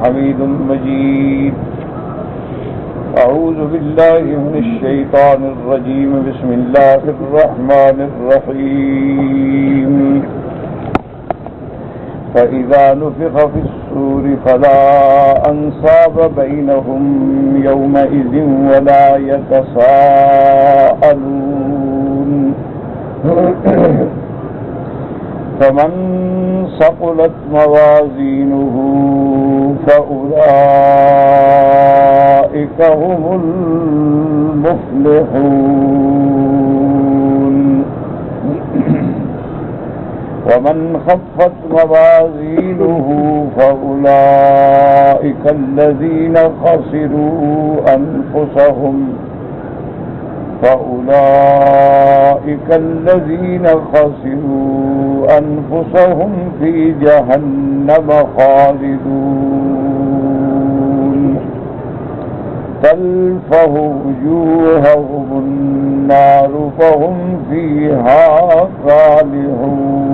حميد مجيد. أعوذ بالله من الشيطان الرجيم. بسم الله الرحمن الرحيم. فإذا نفخ في الصور فلا أنصاب بينهم يومئذ ولا يتساءلون. فمن ثقلت موازينه فأولئك هم المفلحون. ومن خفت موازينه فأولئك الذين خسروا أنفسهم في جهنم خالدون. تلفح وجوههم النار فهم فيها كالحون.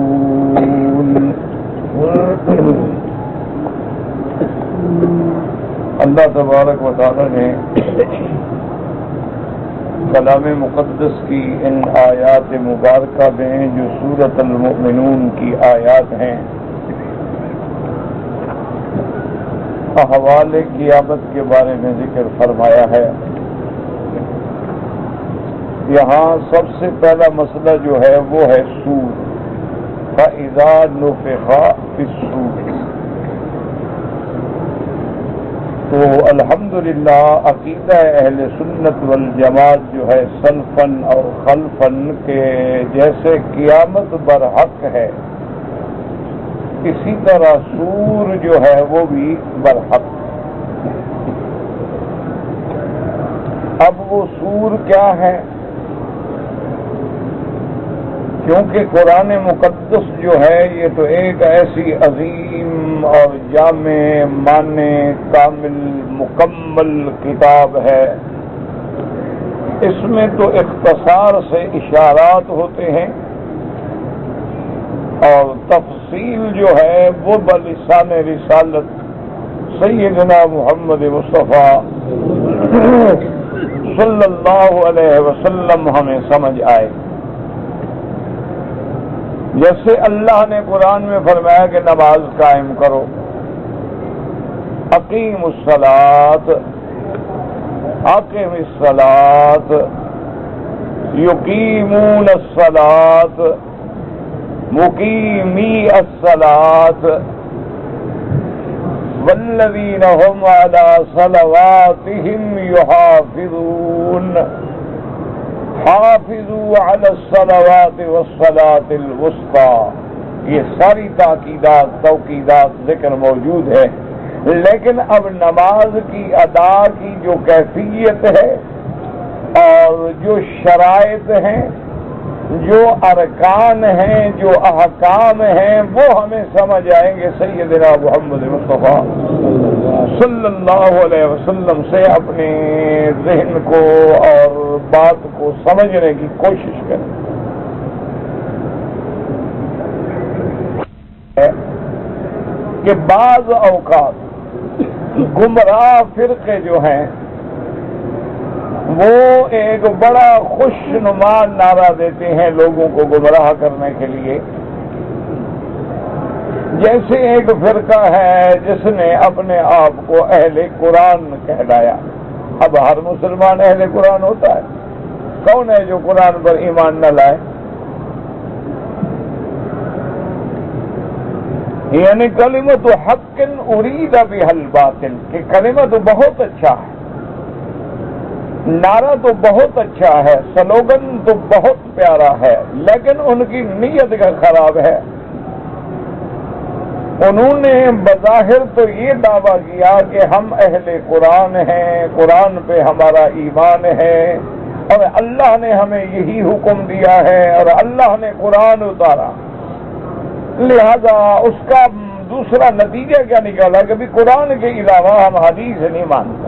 اللہ تبارک و تعالی نے کلام مقدس کی ان آیات مبارکہ میں جو سورۃ المؤمنون کی آیات ہیں احوال قیامت کے بارے میں ذکر فرمایا ہے. یہاں سب سے پہلا مسئلہ جو ہے وہ ہے سور. فَإِذَا نُفِخَ فِي الصُّورِ. تو الحمدللہ عقیدہ اہل سنت والجماعت جو ہے سلفن اور خلفن کے جیسے قیامت برحق ہے اسی طرح سور جو ہے وہ بھی برحق. اب وہ سور کیا ہے؟ کیونکہ قرآن مقدس جو ہے یہ تو ایک ایسی عظیم اور جامع معنی کامل مکمل کتاب ہے. اس میں تو اختصار سے اشارات ہوتے ہیں اور تفصیل جو ہے وہ بلسان رسالت سیدنا محمد مصطفیٰ صلی اللہ علیہ وسلم ہمیں سمجھ آئے. جیسے اللہ نے قرآن میں فرمایا کہ نماز قائم کرو. اقیم الصلاۃ یقیمون الصلاۃ مقیمی الصلاۃ والذین هم علی صلواتهم یحافظون. حافظوا علی الصلوات والصلاۃ الوسطی. یہ ساری توقیدات ذکر موجود ہے. لیکن اب نماز کی ادا کی جو کیفیت ہے اور جو شرائط ہیں جو ارکان ہیں جو احکام ہیں وہ ہمیں سمجھ آئیں گے سیدنا محمد مصطفیٰ صلی اللہ علیہ وسلم سے. اپنے ذہن کو اور بات کو سمجھنے کی کوشش کریں. کہ بعض اوقات گمراہ فرقے جو ہیں وہ ایک بڑا خوشنما نعرہ دیتے ہیں لوگوں کو گمراہ کرنے کے لیے. جیسے ایک فرقہ ہے جس نے اپنے آپ کو اہل قرآن کہلایا. اب ہر مسلمان اہل قرآن ہوتا ہے؟ کون ہے جو قرآن پر ایمان نہ لائے؟ یعنی کلمۃ حق ارید بها الباطل کہ کلمہ تو بہت اچھا ہے، نعرہ تو بہت اچھا ہے، سلوگن تو بہت پیارا ہے، لیکن ان کی نیت کا خراب ہے. انہوں نے بظاہر تو یہ دعویٰ کیا کہ ہم اہل قرآن ہیں، قرآن پہ ہمارا ایمان ہے اور اللہ نے ہمیں یہی حکم دیا ہے اور اللہ نے قرآن اتارا. لہذا اس کا دوسرا نتیجہ کیا نکالا کہ بھی قرآن کے علاوہ ہم حدیث نہیں مانتے.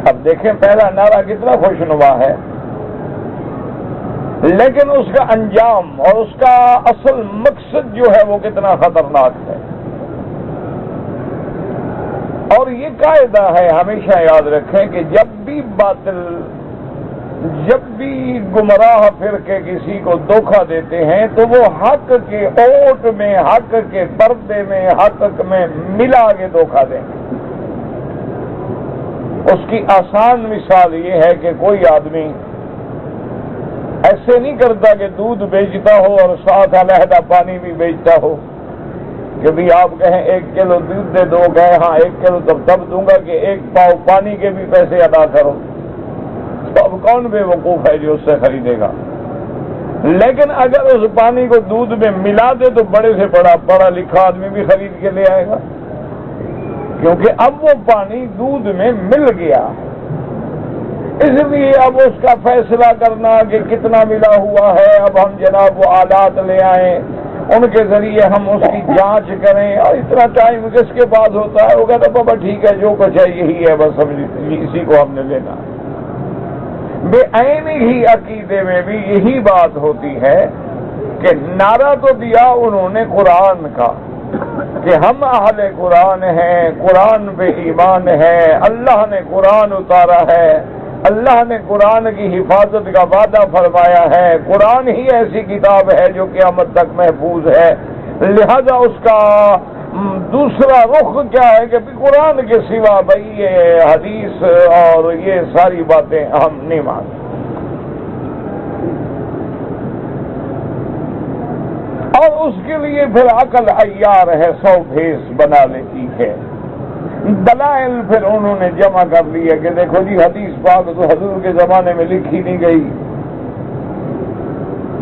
اب دیکھیں پہلا نعرہ کتنا خوشنما ہے، لیکن اس کا انجام اور اس کا اصل مقصد جو ہے وہ کتنا خطرناک ہے. اور یہ قاعدہ ہے، ہمیشہ یاد رکھیں کہ جب بھی گمراہ فرقے کسی کو دھوکہ دیتے ہیں تو وہ حق کے اوٹ میں، حق کے پردے میں، حق میں ملا کے دھوکہ دیں گے۔ اس کی آسان مثال یہ ہے کہ کوئی آدمی ایسے نہیں کرتا کہ دودھ بیچتا ہو اور ساتھ علیحدہ پانی بھی بیچتا ہو، کہ بھی آپ کہیں 1 کلو دودھ دے دو، گئے ہاں 1 کلو تب دوں گا کہ 1 پاؤ پانی کے بھی پیسے ادا کرو، تو اب کون بے وقوف ہے جو اس سے خریدے گا؟ لیکن اگر اس پانی کو دودھ میں ملا دے تو بڑے سے بڑا پڑھا لکھا آدمی بھی خرید کے لے آئے گا، کیونکہ اب وہ پانی دودھ میں مل گیا۔ اس لیے اب اس کا فیصلہ کرنا کہ کتنا ملا ہوا ہے، اب ہم جناب وہ آلات لے آئیں، ان کے ذریعے ہم اس کی جانچ کریں، اور اتنا ٹائم کس کے پاس ہوتا ہے؟ وہ کہتا بابا ٹھیک ہے جو کچھ ہے یہی ہے، بس اسی کو ہم نے لینا ہے۔ بے عین ہی عقیدے میں بھی یہی بات ہوتی ہے کہ نعرہ تو دیا انہوں نے قرآن کا کہ ہم اہل قرآن ہیں، قرآن پہ ایمان ہے، اللہ نے قرآن اتارا ہے، اللہ نے قرآن کی حفاظت کا وعدہ فرمایا ہے، قرآن ہی ایسی کتاب ہے جو قیامت تک محفوظ ہے، لہذا اس کا دوسرا رخ کیا ہے کہ قرآن کے سوا بھائی یہ حدیث اور یہ ساری باتیں ہم نہیں مانتے۔ اور اس کے لیے پھر عقل عیار ہے، 100 بھیس بنا لیتی ہے۔ دلائل پھر انہوں نے جمع کر لی ہے کہ دیکھو جی حدیث پاک تو حضور کے زمانے میں لکھی نہیں گئی،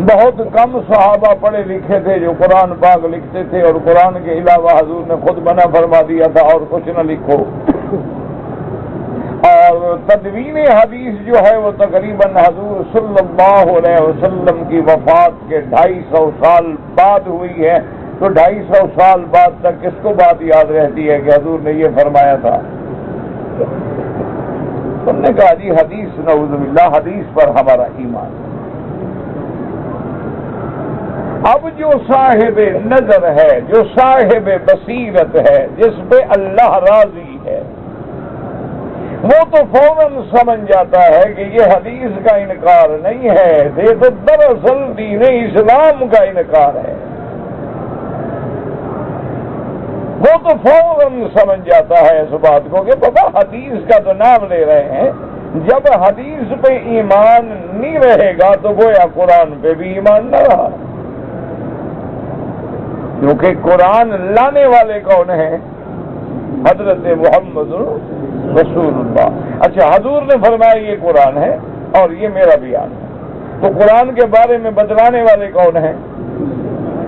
بہت کم صحابہ پڑھے لکھے تھے جو قرآن پاک لکھتے تھے، اور قرآن کے علاوہ حضور نے خود منع فرما دیا تھا اور کچھ نہ لکھو۔ اور تدوین حدیث جو ہے وہ تقریباً حضور صلی اللہ علیہ وسلم کی وفات کے 250 سال بعد ہوئی ہے، تو 250 سال بعد تک کس کو بات یاد رہتی ہے کہ حضور نے یہ فرمایا تھا؟ تم نے کہا جی حدیث، نعوذ باللہ، حدیث پر ہمارا ایمان۔ اب جو صاحب نظر ہے، جو صاحب بصیرت ہے، جس پہ اللہ راضی ہے، وہ تو فوراً سمجھ جاتا ہے کہ یہ حدیث کا انکار نہیں ہے، یہ تو دراصل دین اسلام کا انکار ہے۔ وہ تو فوراً سمجھ جاتا ہے اس بات کو کہ بابا حدیث کا تو نام لے رہے ہیں، جب حدیث پہ ایمان نہیں رہے گا تو گویا قرآن پہ بھی ایمان نہ رہا، کیونکہ قرآن لانے والے کون ہیں؟ حضرت محمد رسول اللہ۔ اچھا حضور نے فرمایا یہ قرآن ہے اور یہ میرا بیان ہے، تو قرآن کے بارے میں بتلانے والے کون ہیں؟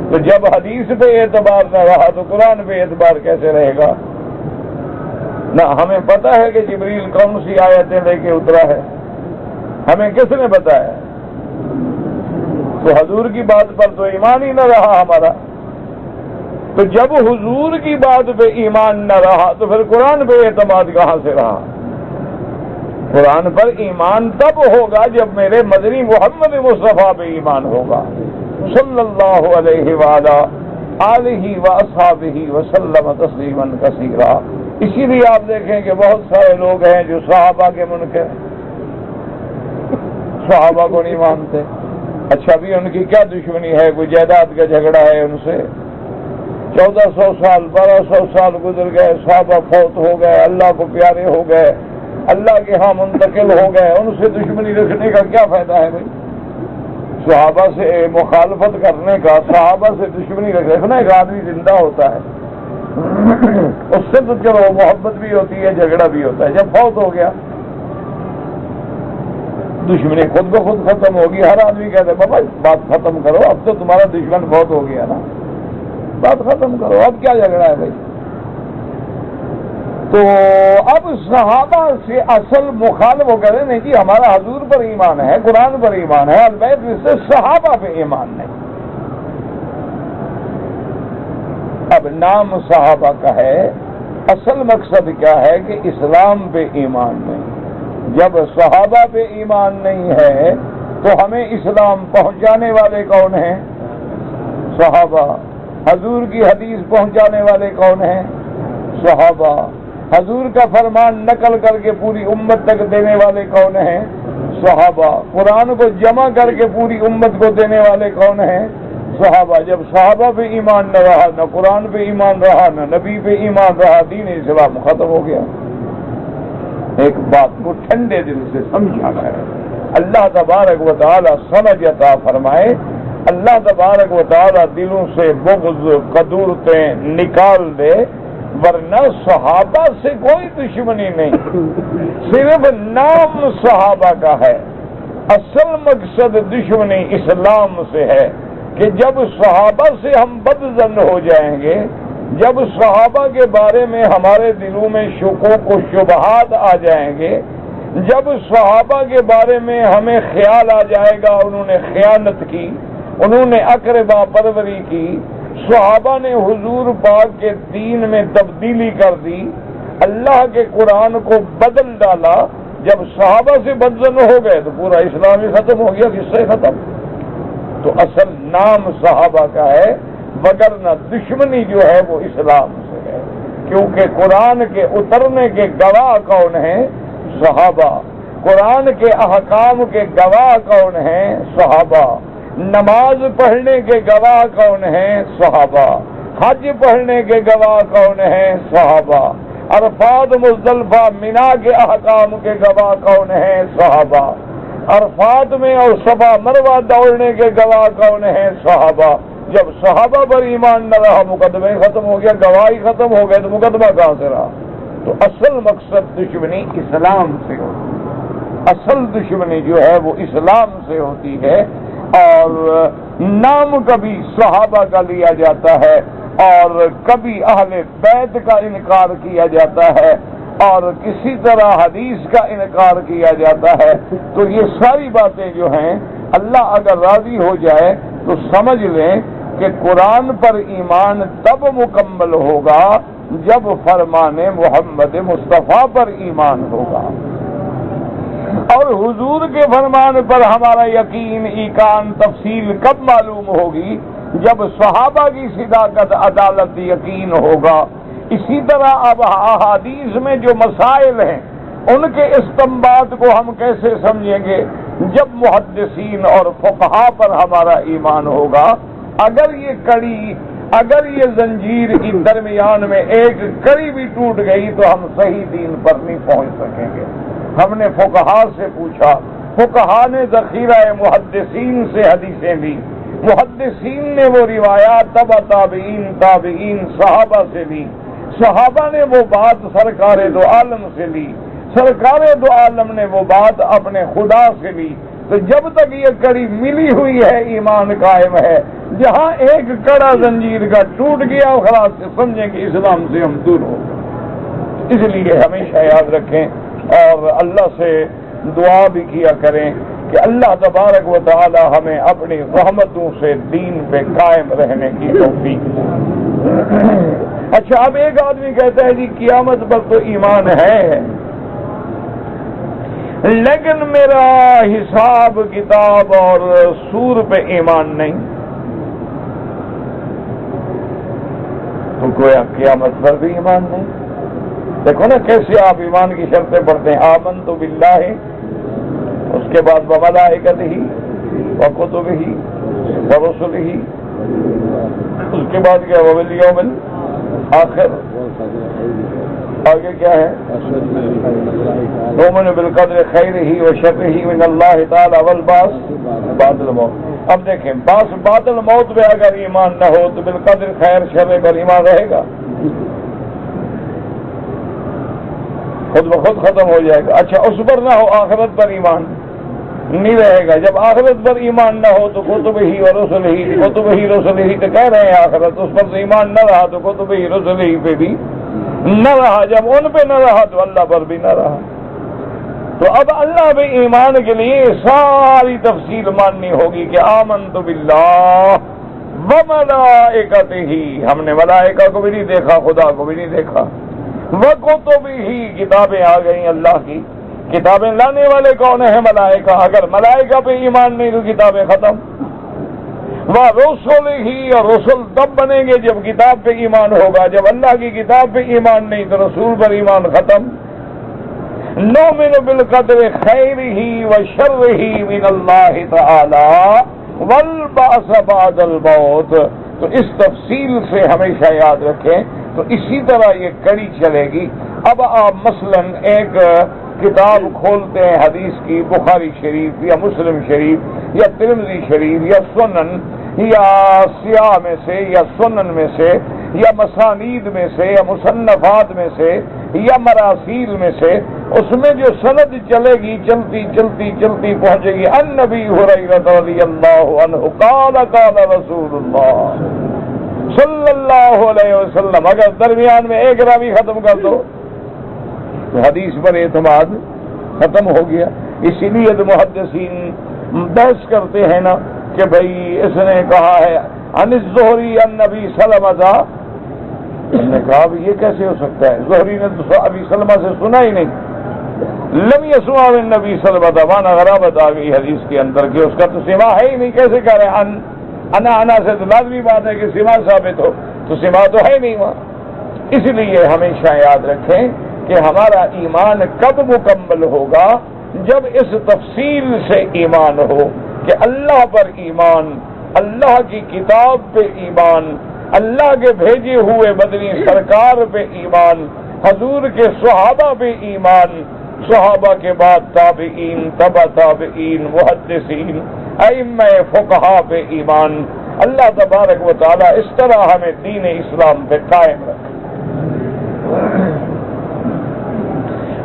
تو جب حدیث پہ اعتبار نہ رہا تو قرآن پہ اعتبار کیسے رہے گا؟ نہ ہمیں پتہ ہے کہ جبریل کون سی آیتیں لے کے اترا ہے، ہمیں کس نے بتایا؟ تو حضور کی بات پر تو ایمان ہی نہ رہا ہمارا۔ تو جب حضور کی بات پہ ایمان نہ رہا تو پھر قرآن پہ اعتماد کہاں سے رہا؟ قرآن پر ایمان تب ہوگا جب میرے مدنی محمد مصطفیٰ پہ ایمان ہوگا، صلی اللہ علیہ وآلہ آلہ واصحابہ وسلم تسلیما کثیرا۔ اسی لیے آپ دیکھیں کہ بہت سارے لوگ ہیں جو صحابہ کے منکر، صحابہ کو نہیں مانتے۔ اچھا بھی ان کی کیا دشمنی ہے؟ کوئی جائیداد کا جھگڑا ہے ان سے؟ 1400 سال 1200 سال گزر گئے، صحابہ فوت ہو گئے، اللہ کو پیارے ہو گئے، اللہ کے ہاں منتقل ہو گئے، ان سے دشمنی رکھنے کا کیا فائدہ ہے بھائی؟ صحابہ سے مخالفت کرنے کا، صحابہ سے دشمنی رکھنا، ایک آدمی زندہ ہوتا ہے اس سے تو چلو محبت بھی ہوتی ہے، جھگڑا بھی ہوتا ہے، جب فوت ہو گیا دشمنی خود بخود ختم ہوگی۔ ہر آدمی کہتا ہے بابا بات ختم کرو، اب تو تمہارا دشمن فوت ہو گیا نا، بات ختم کرو، اب کیا جھگڑا ہے بھائی؟ تو اب صحابہ سے اصل مخالف ہو کر نہیں جی ہمارا حضور پر ایمان ہے، قرآن پر ایمان ہے، البتہ اس سے صحابہ پہ ایمان نہیں۔ اب نام صحابہ کا ہے، اصل مقصد کیا ہے کہ اسلام پہ ایمان نہیں۔ جب صحابہ پہ ایمان نہیں ہے تو ہمیں اسلام پہنچانے والے کون ہیں؟ صحابہ۔ حضور کی حدیث پہنچانے والے کون ہیں؟ صحابہ۔ حضور کا فرمان نقل کر کے پوری امت تک دینے والے کون ہیں؟ صحابہ۔ قرآن کو جمع کر کے پوری امت کو دینے والے کون ہیں؟ صحابہ۔ جب صحابہ پہ ایمان نہ رہا، نہ قرآن پہ ایمان رہا، نہ نبی پہ ایمان رہا، دین اسلام ختم ہو گیا۔ ایک بات کو ٹھنڈے دل سے سمجھانا ہے، اللہ تبارک و تعالی سمجھ عطا فرمائے، اللہ تبارک و تعالی دلوں سے بغض قدورتیں نکال دے، ورنہ صحابہ سے کوئی دشمنی نہیں، صرف نام صحابہ کا ہے۔ اصل مقصد دشمنی اسلام سے ہے کہ جب صحابہ سے ہم بدظن ہو جائیں گے، جب صحابہ کے بارے میں ہمارے دلوں میں شکوک و شبہات آ جائیں گے، جب صحابہ کے بارے میں ہمیں خیال آ جائے گا انہوں نے خیانت کی، انہوں نے اقربا پروری کی، صحابہ نے حضور پاک کے دین میں تبدیلی کر دی، اللہ کے قرآن کو بدل ڈالا، جب صحابہ سے بدظن ہو گئے تو پورا اسلام ہی ختم ہو گیا، کس سے ختم؟ تو اصل نام صحابہ کا ہے، وگرنہ دشمنی جو ہے وہ اسلام سے ہے، کیونکہ قرآن کے اترنے کے گواہ کون ہیں؟ صحابہ۔ قرآن کے احکام کے گواہ کون ہیں؟ صحابہ۔ نماز پڑھنے کے گواہ کون ہیں؟ صحابہ۔ حج پڑھنے کے گواہ کون ہیں؟ صحابہ۔ عرفات مزدلفہ مینا کے احکام کے گواہ کون ہیں؟ صحابہ۔ عرفات میں اور صفا مروہ دوڑنے کے گواہ کون ہیں؟ صحابہ۔ جب صحابہ پر ایمان نہ رہا مقدمہ ختم ہو گیا، گواہی ختم ہو گئے تو مقدمہ کہاں سے رہا؟ تو اصل مقصد دشمنی اسلام سے ہوتی، اصل دشمنی جو ہے وہ اسلام سے ہوتی ہے، اور نام کبھی صحابہ کا لیا جاتا ہے اور کبھی اہل بیت کا انکار کیا جاتا ہے اور کسی طرح حدیث کا انکار کیا جاتا ہے، تو یہ ساری باتیں جو ہیں اللہ اگر راضی ہو جائے تو سمجھ لیں کہ قرآن پر ایمان تب مکمل ہوگا جب فرمان محمد مصطفیٰ پر ایمان ہوگا، اور حضور کے فرمان پر ہمارا یقین ایقان تفصیل کب معلوم ہوگی؟ جب صحابہ کی صداقت عدالت یقین ہوگا۔ اسی طرح اب احادیث میں جو مسائل ہیں ان کے استنباط کو ہم کیسے سمجھیں گے؟ جب محدثین اور فقہا پر ہمارا ایمان ہوگا۔ اگر یہ کڑی، اگر یہ زنجیر کی درمیان میں ایک کڑی بھی ٹوٹ گئی تو ہم صحیح دین پر نہیں پہنچ سکیں گے۔ ہم نے فقہا سے پوچھا، فقہا نے ذخیرہ محدثین سے حدیثیں لی، محدثین نے وہ روایات تبع تابعین تابعین صحابہ سے لی، صحابہ نے وہ بات سرکار دو عالم سے لی، سرکار دو عالم نے وہ بات اپنے خدا سے لی۔ تو جب تک یہ کڑی ملی ہوئی ہے ایمان قائم ہے، جہاں ایک کڑا زنجیر کا ٹوٹ گیا خلاص سمجھیں کہ اسلام سے ہم دور ہو گئے۔ اس لیے ہمیشہ یاد رکھیں اور اللہ سے دعا بھی کیا کریں کہ اللہ تبارک و تعالی ہمیں اپنی رحمتوں سے دین پہ قائم رہنے کی توفیق دے۔ اچھا، اب ایک آدمی کہتا ہے جی قیامت پر تو ایمان ہے لیکن میرا حساب کتاب اور سور پہ ایمان نہیں، تو گویا قیامت پر بھی ایمان نہیں۔ دیکھو نا کیسے آپ ایمان کی شرطیں پڑھتے ہیں، آمنت باللہ، اس کے بعد وملائکتہ وکتبہ ورسلہ، اس کے بعد کیا وبالیوم الآخر، آگے کیا ہے نؤمن بالقدر خیرہ وشرہ من اللہ تعالی والبعث بعد الموت۔ اب دیکھیں بعد الموت میں اگر ایمان نہ ہو تو بالقدر خیر شر پر ایمان رہے گا؟ خود بخود ختم ہو جائے گا۔ اچھا، اس پر نہ ہو آخرت پر ایمان نہیں رہے گا۔ جب آخرت پر ایمان نہ ہو تو کتب ہی اور رسل ہی، کتب ہی رسل ہی تو کہہ رہے ہیں آخرت، اس پر تو ایمان نہ رہا تو کتب ہی رسل ہی پہ بھی نہ رہا، جب ان پہ نہ رہا تو اللہ پر بھی نہ رہا۔ تو اب اللہ پہ ایمان کے لیے ساری تفصیل ماننی ہوگی کہ آمنت باللہ وملائکتہ، ہم نے ملائکہ کو بھی نہیں دیکھا، خدا کو بھی نہیں دیکھا، وکتبہ، کتابیں آ گئیں اللہ کی، کتابیں لانے والے کون ہیں؟ ملائکہ۔ اگر ملائکہ پہ ایمان نہیں تو کتابیں ختم، رسول ہی، اور رسول تب بنیں گے جب کتاب پہ ایمان ہوگا. جب اللہ کی کتاب پہ ایمان نہیں تو رسول پر ایمان ختم. نؤمن بالقدر خیرہ وشرہ من اللہ تعالی والبعث بعد الموت. تو اس تفصیل سے ہمیشہ یاد رکھیں. تو اسی طرح یہ کڑی چلے گی. اب آپ مثلا ایک کتاب کھولتے ہیں حدیث کی، بخاری شریف یا مسلم شریف یا ترمذی شریف یا سنن یا سیاہ میں سے یا سنن میں سے یا مسانید میں سے یا مصنفات میں سے یا مراسیل میں سے، اس میں جو سند چلے گی چلتی چلتی چلتی پہنچے گی ان نبی ہریرہ رضی اللہ عنہ قال قال رسول اللہ صلی اللہ علیہ وسلم. اگر درمیان میں ایک راوی ختم کر دو تو حدیث پر اعتماد ختم ہو گیا. اسی لیے تو محدثین بحث کرتے ہیں نا کہ بھئی اس نے کہا ہے عن الزہری عن نبی سلمہ. انہوں نے کہا یہ کیسے ہو سکتا ہے؟ زہری نے تو ابی سلمہ سے سنا ہی نہیں. لم یسمع من نبی سلمہ. مانا غرابت آ گئی حدیث کے اندر کہ اس کا تو سما ہے ہی نہیں. کیسے کہہ رہے ہیں انا سے تو لازمی بات ہے کہ سما ثابت ہو، تو سما تو ہے نہیں وہاں. اس لیے ہمیشہ یاد رکھیں کہ ہمارا ایمان کب مکمل ہوگا؟ جب اس تفصیل سے ایمان ہو کہ اللہ پر ایمان، اللہ کی کتاب پہ ایمان، اللہ کے بھیجے ہوئے مدنی سرکار پہ ایمان، حضور کے صحابہ پہ ایمان، صحابہ کے بعد تابعین، تبع تابعین، محدثین، ائمہ فقہا پہ ایمان. اللہ تبارک و تعالی اس طرح ہمیں دین اسلام پہ قائم رکھے.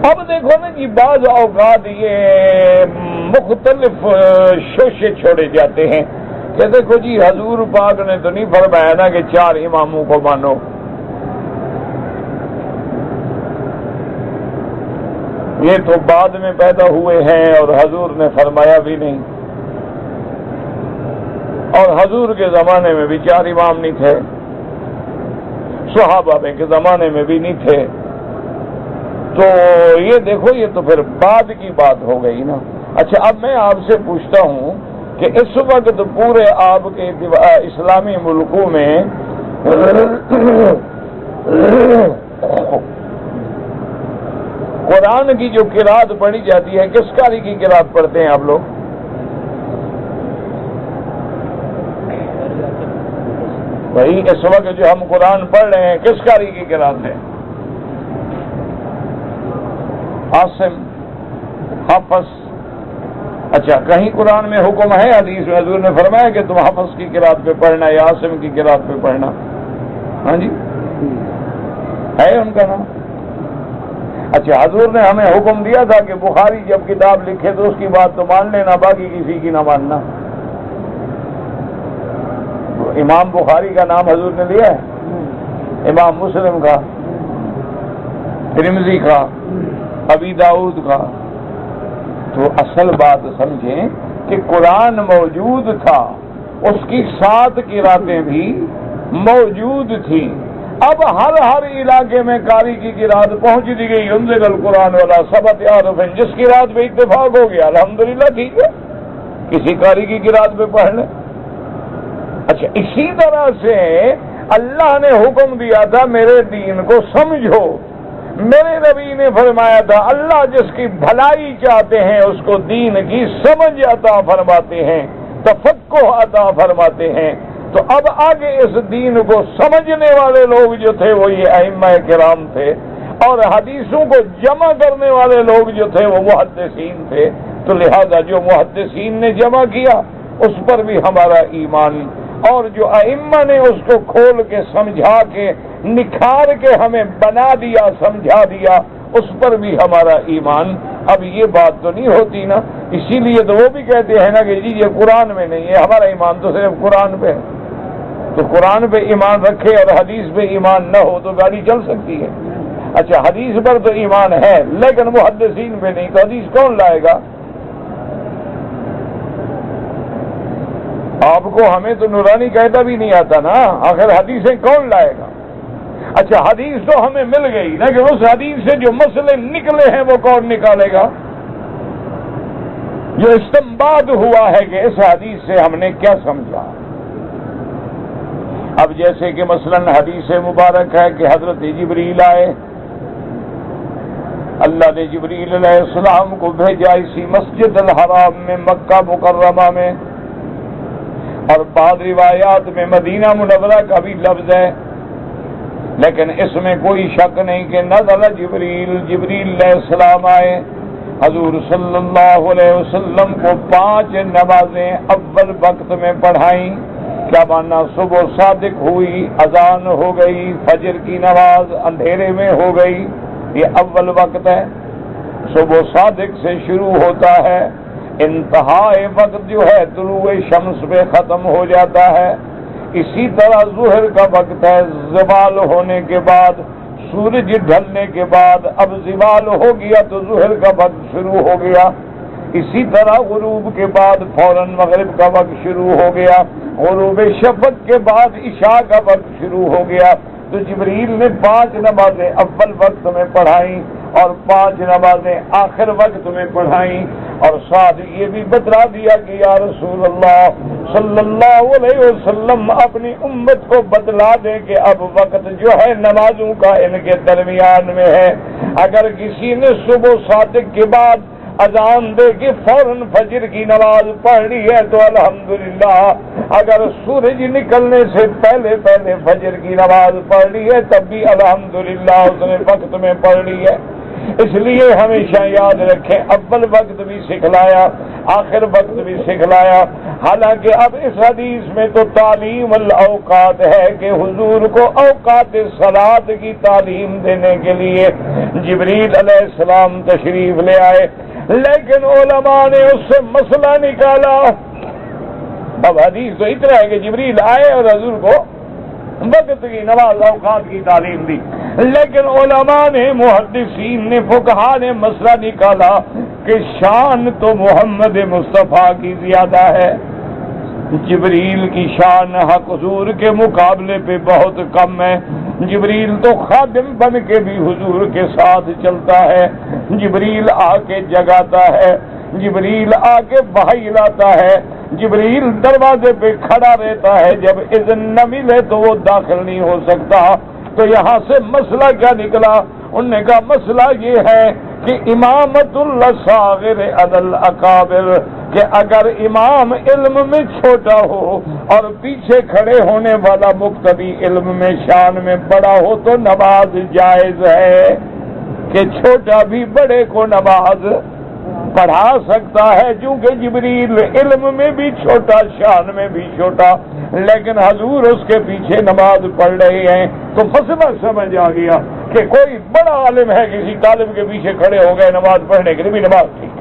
اب دیکھو نا جی، بعض اوقات یہ مختلف شوشے چھوڑے جاتے ہیں کہ دیکھو جی حضور پاک نے تو نہیں فرمایا نا کہ 4 اماموں کو مانو. یہ تو بعد میں پیدا ہوئے ہیں اور حضور نے فرمایا بھی نہیں، اور حضور کے زمانے میں بھی 4 امام نہیں تھے، صحابہ کے زمانے میں بھی نہیں تھے. تو یہ دیکھو یہ تو پھر بعد کی بات ہو گئی نا. اچھا اب میں آپ سے پوچھتا ہوں کہ اس وقت پورے آپ کے اسلامی ملکوں میں قرآن کی جو قرات پڑھی جاتی ہے کس قاری کی قرات پڑھتے ہیں آپ لوگ؟ بھائی اس وقت جو ہم قرآن پڑھ رہے ہیں کس قاری کی قرات ہے؟ عاصم، حفظ. اچھا کہیں قرآن میں حکم ہے، حدیث میں حضور نے فرمایا کہ تم حفظ کی قرات پہ پڑھنا یا عاصم کی قرات پہ پڑھنا؟ ہاں جی ہے ان کا نام. اچھا حضور نے ہمیں حکم دیا تھا کہ بخاری جب کتاب لکھے تو اس کی بات تو مان لینا، باقی کسی کی نہ ماننا. امام بخاری کا نام حضور نے لیا ہے، امام مسلم کا، ترمذی کا، ابی داؤد کا. تو اصل بات سمجھیں کہ قرآن موجود تھا، اس کی 7 قراتیں بھی موجود تھیں. اب ہر علاقے میں قاری کی قرات پہنچ دی گئی. انزل القرآن والا سبت عارف، جس قرات پہ اتفاق ہو گیا الحمدللہ ٹھیک ہے، کسی قاری کی قرات پہ پڑھ لیں. اچھا اسی طرح سے اللہ نے حکم دیا تھا میرے دین کو سمجھو. میرے نبی نے فرمایا تھا اللہ جس کی بھلائی چاہتے ہیں اس کو دین کی سمجھ عطا فرماتے ہیں، تفقہ عطا فرماتے ہیں. تو اب آگے اس دین کو سمجھنے والے لوگ جو تھے وہ یہ ائمہ کرام تھے، اور حدیثوں کو جمع کرنے والے لوگ جو تھے وہ محدثین تھے. تو لہذا جو محدثین نے جمع کیا اس پر بھی ہمارا ایمان، اور جو ائمہ نے اس کو کھول کے سمجھا کے نکھار کے ہمیں بنا دیا سمجھا دیا اس پر بھی ہمارا ایمان. اب یہ بات تو نہیں ہوتی نا، اسی لیے تو وہ بھی کہتے ہیں نا کہ جی یہ قرآن میں نہیں ہے، ہمارا ایمان تو صرف قرآن پہ ہے. تو قرآن پہ ایمان رکھے اور حدیث پہ ایمان نہ ہو تو گاڑی چل سکتی ہے. اچھا حدیث پر تو ایمان ہے لیکن محدثین پہ نہیں، تو حدیث کون لائے گا؟ آپ کو ہمیں تو نورانی قاعدہ بھی نہیں آتا نا، آخر حدیثیں کون لائے گا؟ اچھا حدیث تو ہمیں مل گئی لیکن اس حدیث سے جو مسئلے نکلے ہیں وہ کون نکالے گا؟ جو استنباط ہوا ہے کہ اس حدیث سے ہم نے کیا سمجھا، اب جیسے کہ مثلاً حدیث مبارک ہے کہ حضرت جبریل آئے، اللہ نے جبریل علیہ السلام کو بھیجا اسی مسجد الحرام میں مکہ مکرمہ میں، اور بعض روایات میں مدینہ منورہ کا بھی لفظ ہے، لیکن اس میں کوئی شک نہیں کہ نزل جبریل علیہ السلام آئے، حضور صلی اللہ علیہ وسلم کو 5 نمازیں اول وقت میں پڑھائیں۔ کیا ماننا؟ صبح صادق ہوئی، اذان ہو گئی، فجر کی نماز اندھیرے میں ہو گئی، یہ اول وقت ہے، صبح صادق سے شروع ہوتا ہے، انتہائی وقت جو ہے طلوع شمس پہ ختم ہو جاتا ہے۔ اسی طرح ظہر کا وقت ہے، زوال ہونے کے بعد، سورج ڈھلنے کے بعد، اب زوال ہو گیا تو ظہر کا وقت شروع ہو گیا۔ اسی طرح غروب کے بعد فوراً مغرب کا وقت شروع ہو گیا، غروب شفق کے بعد عشاء کا وقت شروع ہو گیا۔ تو جبریل نے 5 نمازیں اول وقت میں پڑھائیں اور 5 نمازیں آخر وقت میں پڑھائیں، اور ساتھ یہ بھی بتلا دیا کہ یا رسول اللہ صلی اللہ علیہ وسلم اپنی امت کو بتلا دیں کہ اب وقت جو ہے نمازوں کا ان کے درمیان میں ہے۔ اگر کسی نے صبح صادق کے بعد اذان دے کے فوراً فجر کی نماز پڑھ لی ہے تو الحمدللہ، اگر سورج نکلنے سے پہلے فجر کی نماز پڑھ لی ہے تب بھی الحمدللہ اس نے وقت میں پڑھ لی ہے۔ اس لیے ہمیشہ یاد رکھیں، اول وقت بھی سکھلایا، آخر وقت بھی سکھلایا۔ حالانکہ اب اس حدیث میں تو تعلیم الاوقات ہے کہ حضور کو اوقات صلاۃ کی تعلیم دینے کے لیے جبریل علیہ السلام تشریف لے آئے، لیکن علماء نے اس سے مسئلہ نکالا۔ اب حدیث تو اتنا ہے کہ جبریل آئے اور حضور کو وقت کی نماز اوقات کی تعلیم دی، لیکن علماء نے، محدثین نے، فقہاء نے مسئلہ نکالا کہ شان تو محمد مصطفیٰ کی زیادہ ہے، جبریل کی شان حق حضور کے مقابلے پہ بہت کم ہے۔ جبریل تو خادم بن کے بھی حضور کے ساتھ چلتا ہے، جبریل آ کے جگاتا ہے، جبریل آ کے وحی لاتا ہے، جبریل دروازے پہ کھڑا رہتا ہے، جب اذن نہ ملے تو وہ داخل نہیں ہو سکتا۔ تو یہاں سے مسئلہ کیا نکلا؟ انہوں نے کہا مسئلہ یہ ہے کہ امامت الصاغر علی الاکابر، کہ اگر امام علم میں چھوٹا ہو اور پیچھے کھڑے ہونے والا مقتدی علم میں شان میں بڑا ہو تو نماز جائز ہے، کہ چھوٹا بھی بڑے کو نماز پڑھا سکتا ہے، چونکہ جبریل علم میں بھی چھوٹا، شان میں بھی چھوٹا، لیکن حضور اس کے پیچھے نماز پڑھ رہے ہیں۔ تو مسئلہ سمجھ آ گیا کہ کوئی بڑا عالم ہے، کسی طالب کے پیچھے کھڑے ہو گئے نماز پڑھنے کے لیے بھی نماز ٹھیک ہے۔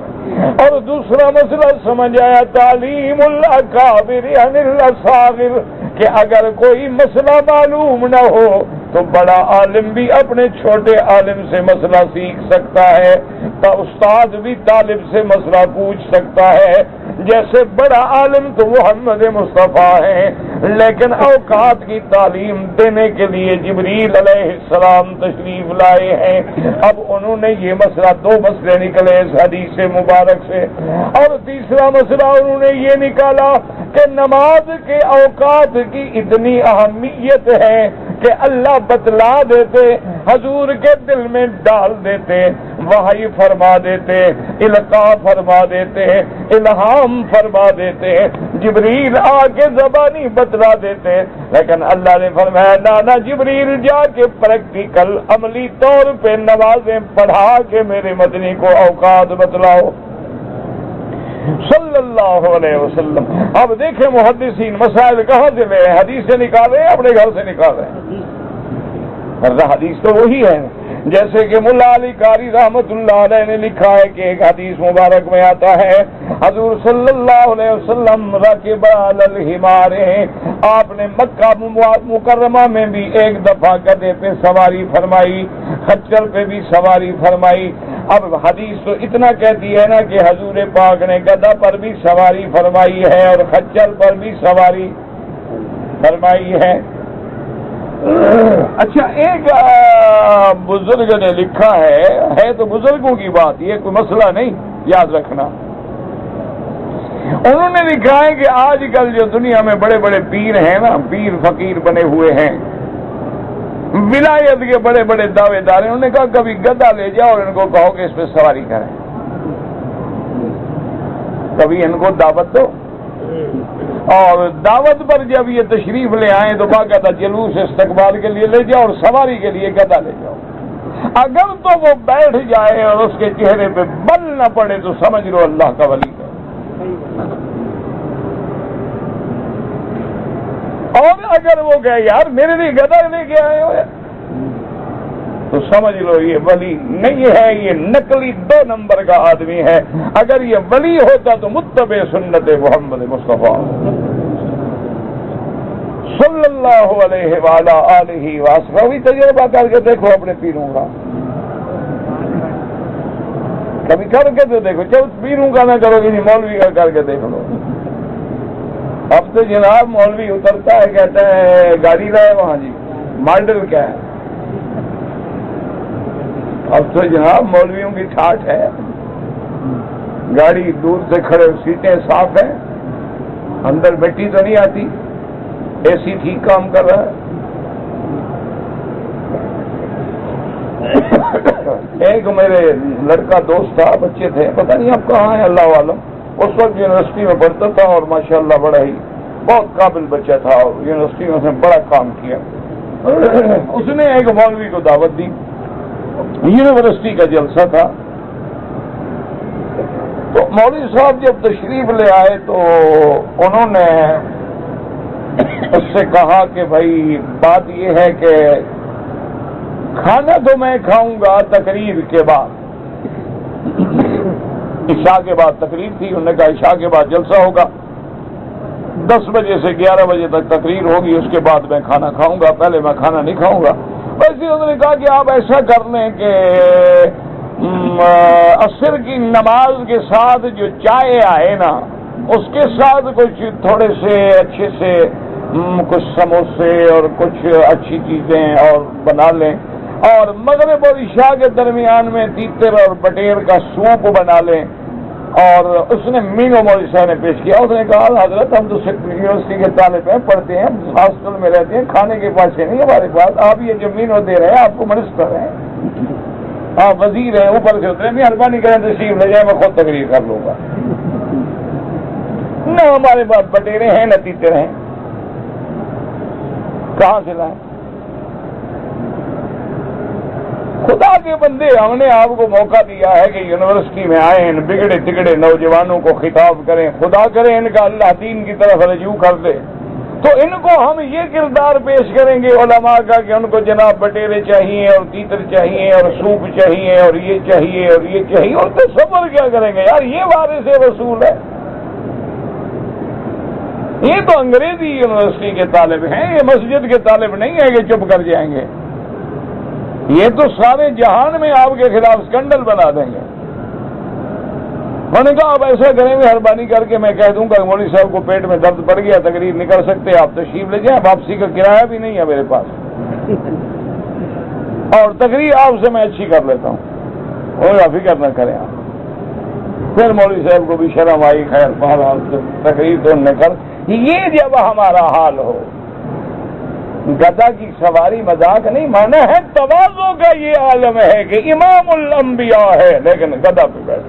اور دوسرا مسئلہ سمجھ آیا تعلیم الاکابر عن الاصاغر، کہ اگر کوئی مسئلہ معلوم نہ ہو تو بڑا عالم بھی اپنے چھوٹے عالم سے مسئلہ سیکھ سکتا ہے، تو استاد بھی طالب سے مسئلہ پوچھ سکتا ہے۔ جیسے بڑا عالم تو محمد مصطفیٰ ہیں، لیکن اوقات کی تعلیم دینے کے لیے جبریل علیہ السلام تشریف لائے ہیں۔ اب انہوں نے یہ مسئلہ، 2 مسئلے نکلے اس حدیث مبارک سے، اور تیسرا مسئلہ انہوں نے یہ نکالا کہ نماز کے اوقات کی اتنی اہمیت ہے کہ اللہ بتلا دیتے، حضور کے دل میں ڈال دیتے، وحی فرما دیتے، القاء فرما دیتے، الہام فرما دیتے، جبریل آ کے زبانی بتلا دیتے، لیکن اللہ نے فرمایا نانا جبریل جا کے پریکٹیکل عملی طور پہ نمازیں پڑھا کے میرے مدنی کو اوقات بتلاؤ صلی اللہ علیہ وسلم۔ اب دیکھیں محدثین مسائل کہاں سے لے، حدیث سے نکال رہے ہیں، اپنے گھر سے نکال رہے ہیں، حدیث تو وہی ہے۔ جیسے کہ ملا علی قاری رحمت اللہ علیہ نے لکھا ہے کہ ایک حدیث مبارک میں آتا ہے حضور صلی اللہ علیہ وسلم راکب علی الحمار، آپ نے مکہ مکرمہ میں بھی ایک دفعہ گدھے پہ سواری فرمائی، خچر پہ بھی سواری فرمائی۔ اب حدیث تو اتنا کہتی ہے نا کہ حضور پاک نے گدھا پر بھی سواری فرمائی ہے اور خچر پر بھی سواری فرمائی ہے۔ اچھا، ایک بزرگ نے لکھا ہے تو بزرگوں کی بات، یہ کوئی مسئلہ نہیں، یاد رکھنا۔ انہوں نے لکھا ہے کہ آج کل جو دنیا میں بڑے بڑے پیر ہیں نا، پیر فقیر بنے ہوئے ہیں، ولایت کے بڑے بڑے دعوے دار ہیں، انہوں نے کہا کبھی گدھا لے جاؤ اور ان کو کہو کہ اس پہ سواری کریں، کبھی ان کو دعوت دو، اور دعوت پر جب یہ تشریف لے آئیں تو باقاعدہ جلوس استقبال کے لیے لے جاؤ اور سواری کے لیے گدھا لے جاؤ۔ اگر تو وہ بیٹھ جائے اور اس کے چہرے پہ بل نہ پڑے تو سمجھ لو اللہ کا ولی ہے، اور اگر وہ کہے یار میرے لیے گدھا لے کے آئے ہو تو سمجھ لو یہ ولی نہیں ہے، یہ نقلی 2 نمبر کا آدمی ہے۔ اگر یہ ولی ہوتا تو متبع سنت محمد مصطفیٰ صلی اللہ علیہ وآلہ آلہ وسلم۔ تجربہ کر کے دیکھو اپنے پیروں کا، کبھی کر کے تو دیکھو، جب پیروں کا نہ کرو گے مولوی کا کر کے دیکھ لو۔ اب تو جناب مولوی اترتا ہے کہتا ہے گاڑی لائے وہاں جی ماڈل کیا ہے، اب تو جناب مولویوں کی ٹھاٹ ہے، گاڑی دور سے کھڑے، سیٹیں صاف ہیں، اندر مٹی تو نہیں آتی، اے سی ٹھیک کام کر رہا ہے۔ ایک میرے لڑکا دوست تھا، بچے تھے، پتہ نہیں اب کہاں ہے اللہ عالم، اس وقت یونیورسٹی میں پڑھتا تھا اور ماشاءاللہ بڑا ہی بہت قابل بچہ تھا اور یونیورسٹی میں اس نے بڑا کام کیا۔ اس نے ایک مولوی کو دعوت دی، یونیورسٹی کا جلسہ تھا، تو مولوی صاحب جب تشریف لے آئے تو انہوں نے اس سے کہا کہ بھائی بات یہ ہے کہ کھانا تو میں کھاؤں گا تقریر کے بعد، عشاء کے بعد تقریر تھی، انہوں نے کہا عشاء کے بعد جلسہ ہوگا، 10 بجے سے 11 بجے تک تقریر ہوگی، اس کے بعد میں کھانا کھاؤں گا، پہلے میں کھانا نہیں کھاؤں گا۔ ویسے انہوں نے کہا کہ آپ ایسا کر لیں کہ عصر کی نماز کے ساتھ جو چائے آئے نا اس کے ساتھ کچھ تھوڑے سے اچھے سے کچھ سموسے اور کچھ اچھی چیزیں اور بنا لیں، اور مغرب اور عشاء کے درمیان میں تیتر اور بٹیر کا سوپ بنا لیں۔ اور اس نے مینو مولوی صاحب نے پیش کیا، اس نے کہا حضرت ہم تو یونیورسٹی کے طالب ہیں، پڑھتے ہیں، ہاسٹل میں رہتے ہیں، کھانے کے پیسے نہیں ہمارے پاس، آپ یہ جو مینو دے رہے ہیں آپ کو منسٹر ہیں، آپ وزیر ہیں، اوپر سے اترے، مہربانی کریں تشریف لے جائیں، میں خود تقریر کر لوں گا، نہ ہمارے پاس بٹیرے ہیں نہ تیتر ہیں، کہاں سے لائیں؟ خدا کے بندے، ہم نے آپ کو موقع دیا ہے کہ یونیورسٹی میں آئیں، ان بگڑے تگڑے نوجوانوں کو خطاب کریں، خدا کرے ان کا اللہ دین کی طرف رجوع کر دے، تو ان کو ہم یہ کردار پیش کریں گے علماء کا کہ ان کو جناب بٹیرے چاہیے اور تیتر چاہیے اور سوپ چاہیے اور یہ چاہیے اور یہ چاہیے، اور تو صبر کیا کریں گے یار، یہ وارث رسول ہے، یہ تو انگریزی یونیورسٹی کے طالب ہیں، یہ مسجد کے طالب نہیں ہے کہ چپ کر جائیں گے، یہ تو سارے جہان میں آپ کے خلاف اسکینڈل بنا دیں گے۔ میں نے کہا آپ ایسا کریں، مہربانی کر کے میں کہہ دوں گا مولوی صاحب کو پیٹ میں درد پڑ گیا، تقریر نہیں کر سکتے، آپ تشریف لے جائیں، واپسی کا کرایہ بھی نہیں ہے میرے پاس، اور تقریر آپ سے میں اچھی کر لیتا ہوں، اور فکر نہ کریں آپ۔ پھر مولوی صاحب کو بھی شرم آئی، خیر بہرحال تقریر تو نے کر، یہ جب ہمارا حال ہو، گدھا کی سواری مذاق نہیں، مانا ہے تواضع کا یہ عالم ہے کہ امام الانبیاء ہے لیکن گدھا پہ بیٹھ،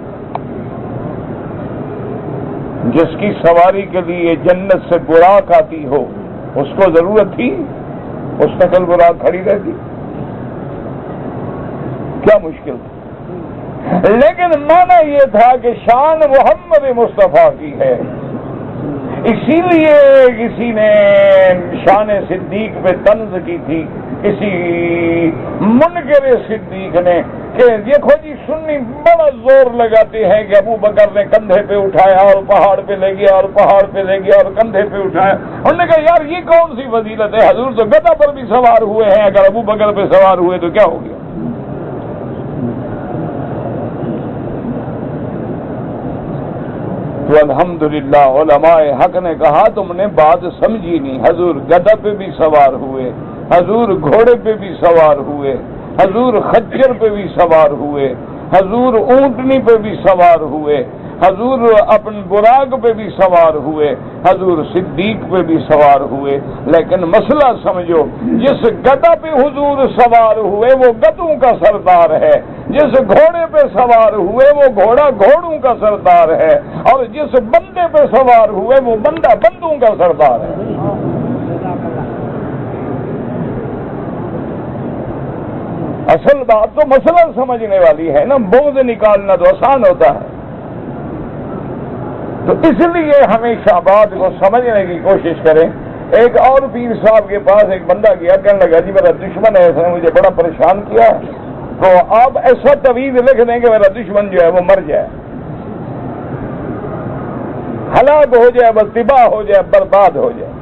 جس کی سواری کے لیے جنت سے براق آتی ہو اس کو ضرورت تھی مستقل براق کھڑی رہتی، کیا مشکل تھا، لیکن مانا یہ تھا کہ شان محمد مصطفیٰ کی ہے، اسی لیے کسی نے شان صدیق پہ طنز کی تھی، کسی منکر صدیق نے، کہ دیکھو جی سنی بڑا زور لگاتے ہیں کہ ابو بکر نے کندھے پہ اٹھایا اور پہاڑ پہ لے گیا اور پہاڑ پہ لے گیا اور کندھے پہ اٹھایا، انہوں نے کہا یار یہ کون سی فضیلت ہے، حضور تو گدھا پر بھی سوار ہوئے ہیں، اگر ابو بکر پہ سوار ہوئے تو کیا ہو گیا؟ تو الحمدللہ علماء حق نے کہا تم نے بات سمجھی نہیں، حضور گدھا پہ بھی سوار ہوئے، حضور گھوڑے پہ بھی سوار ہوئے، حضور خچر پہ بھی سوار ہوئے، حضور اونٹنی پہ بھی سوار ہوئے، حضور اپن براق پہ بھی سوار ہوئے، حضور صدیق پہ بھی سوار ہوئے، لیکن مسئلہ سمجھو، جس گدا پہ حضور سوار ہوئے وہ گدوں کا سردار ہے، جس گھوڑے پہ سوار ہوئے وہ گھوڑا گھوڑوں کا سردار ہے، اور جس بندے پہ سوار ہوئے وہ بندہ بندوں کا سردار ہے۔ اصل بات تو مسئلہ سمجھنے والی ہے نا، بغض نکالنا تو آسان ہوتا ہے۔ تو اس لیے ہمیشہ بات کو سمجھنے کی کوشش کریں۔ ایک اور پیر صاحب کے پاس ایک بندہ گیا، کہنے لگا جی میرا دشمن ہے، اس نے مجھے بڑا پریشان کیا ہے، تو آپ ایسا تویز لکھ دیں کہ میرا دشمن جو ہے وہ مر جائے، ہلاک ہو جائے، بس تباہ ہو جائے، برباد ہو جائے۔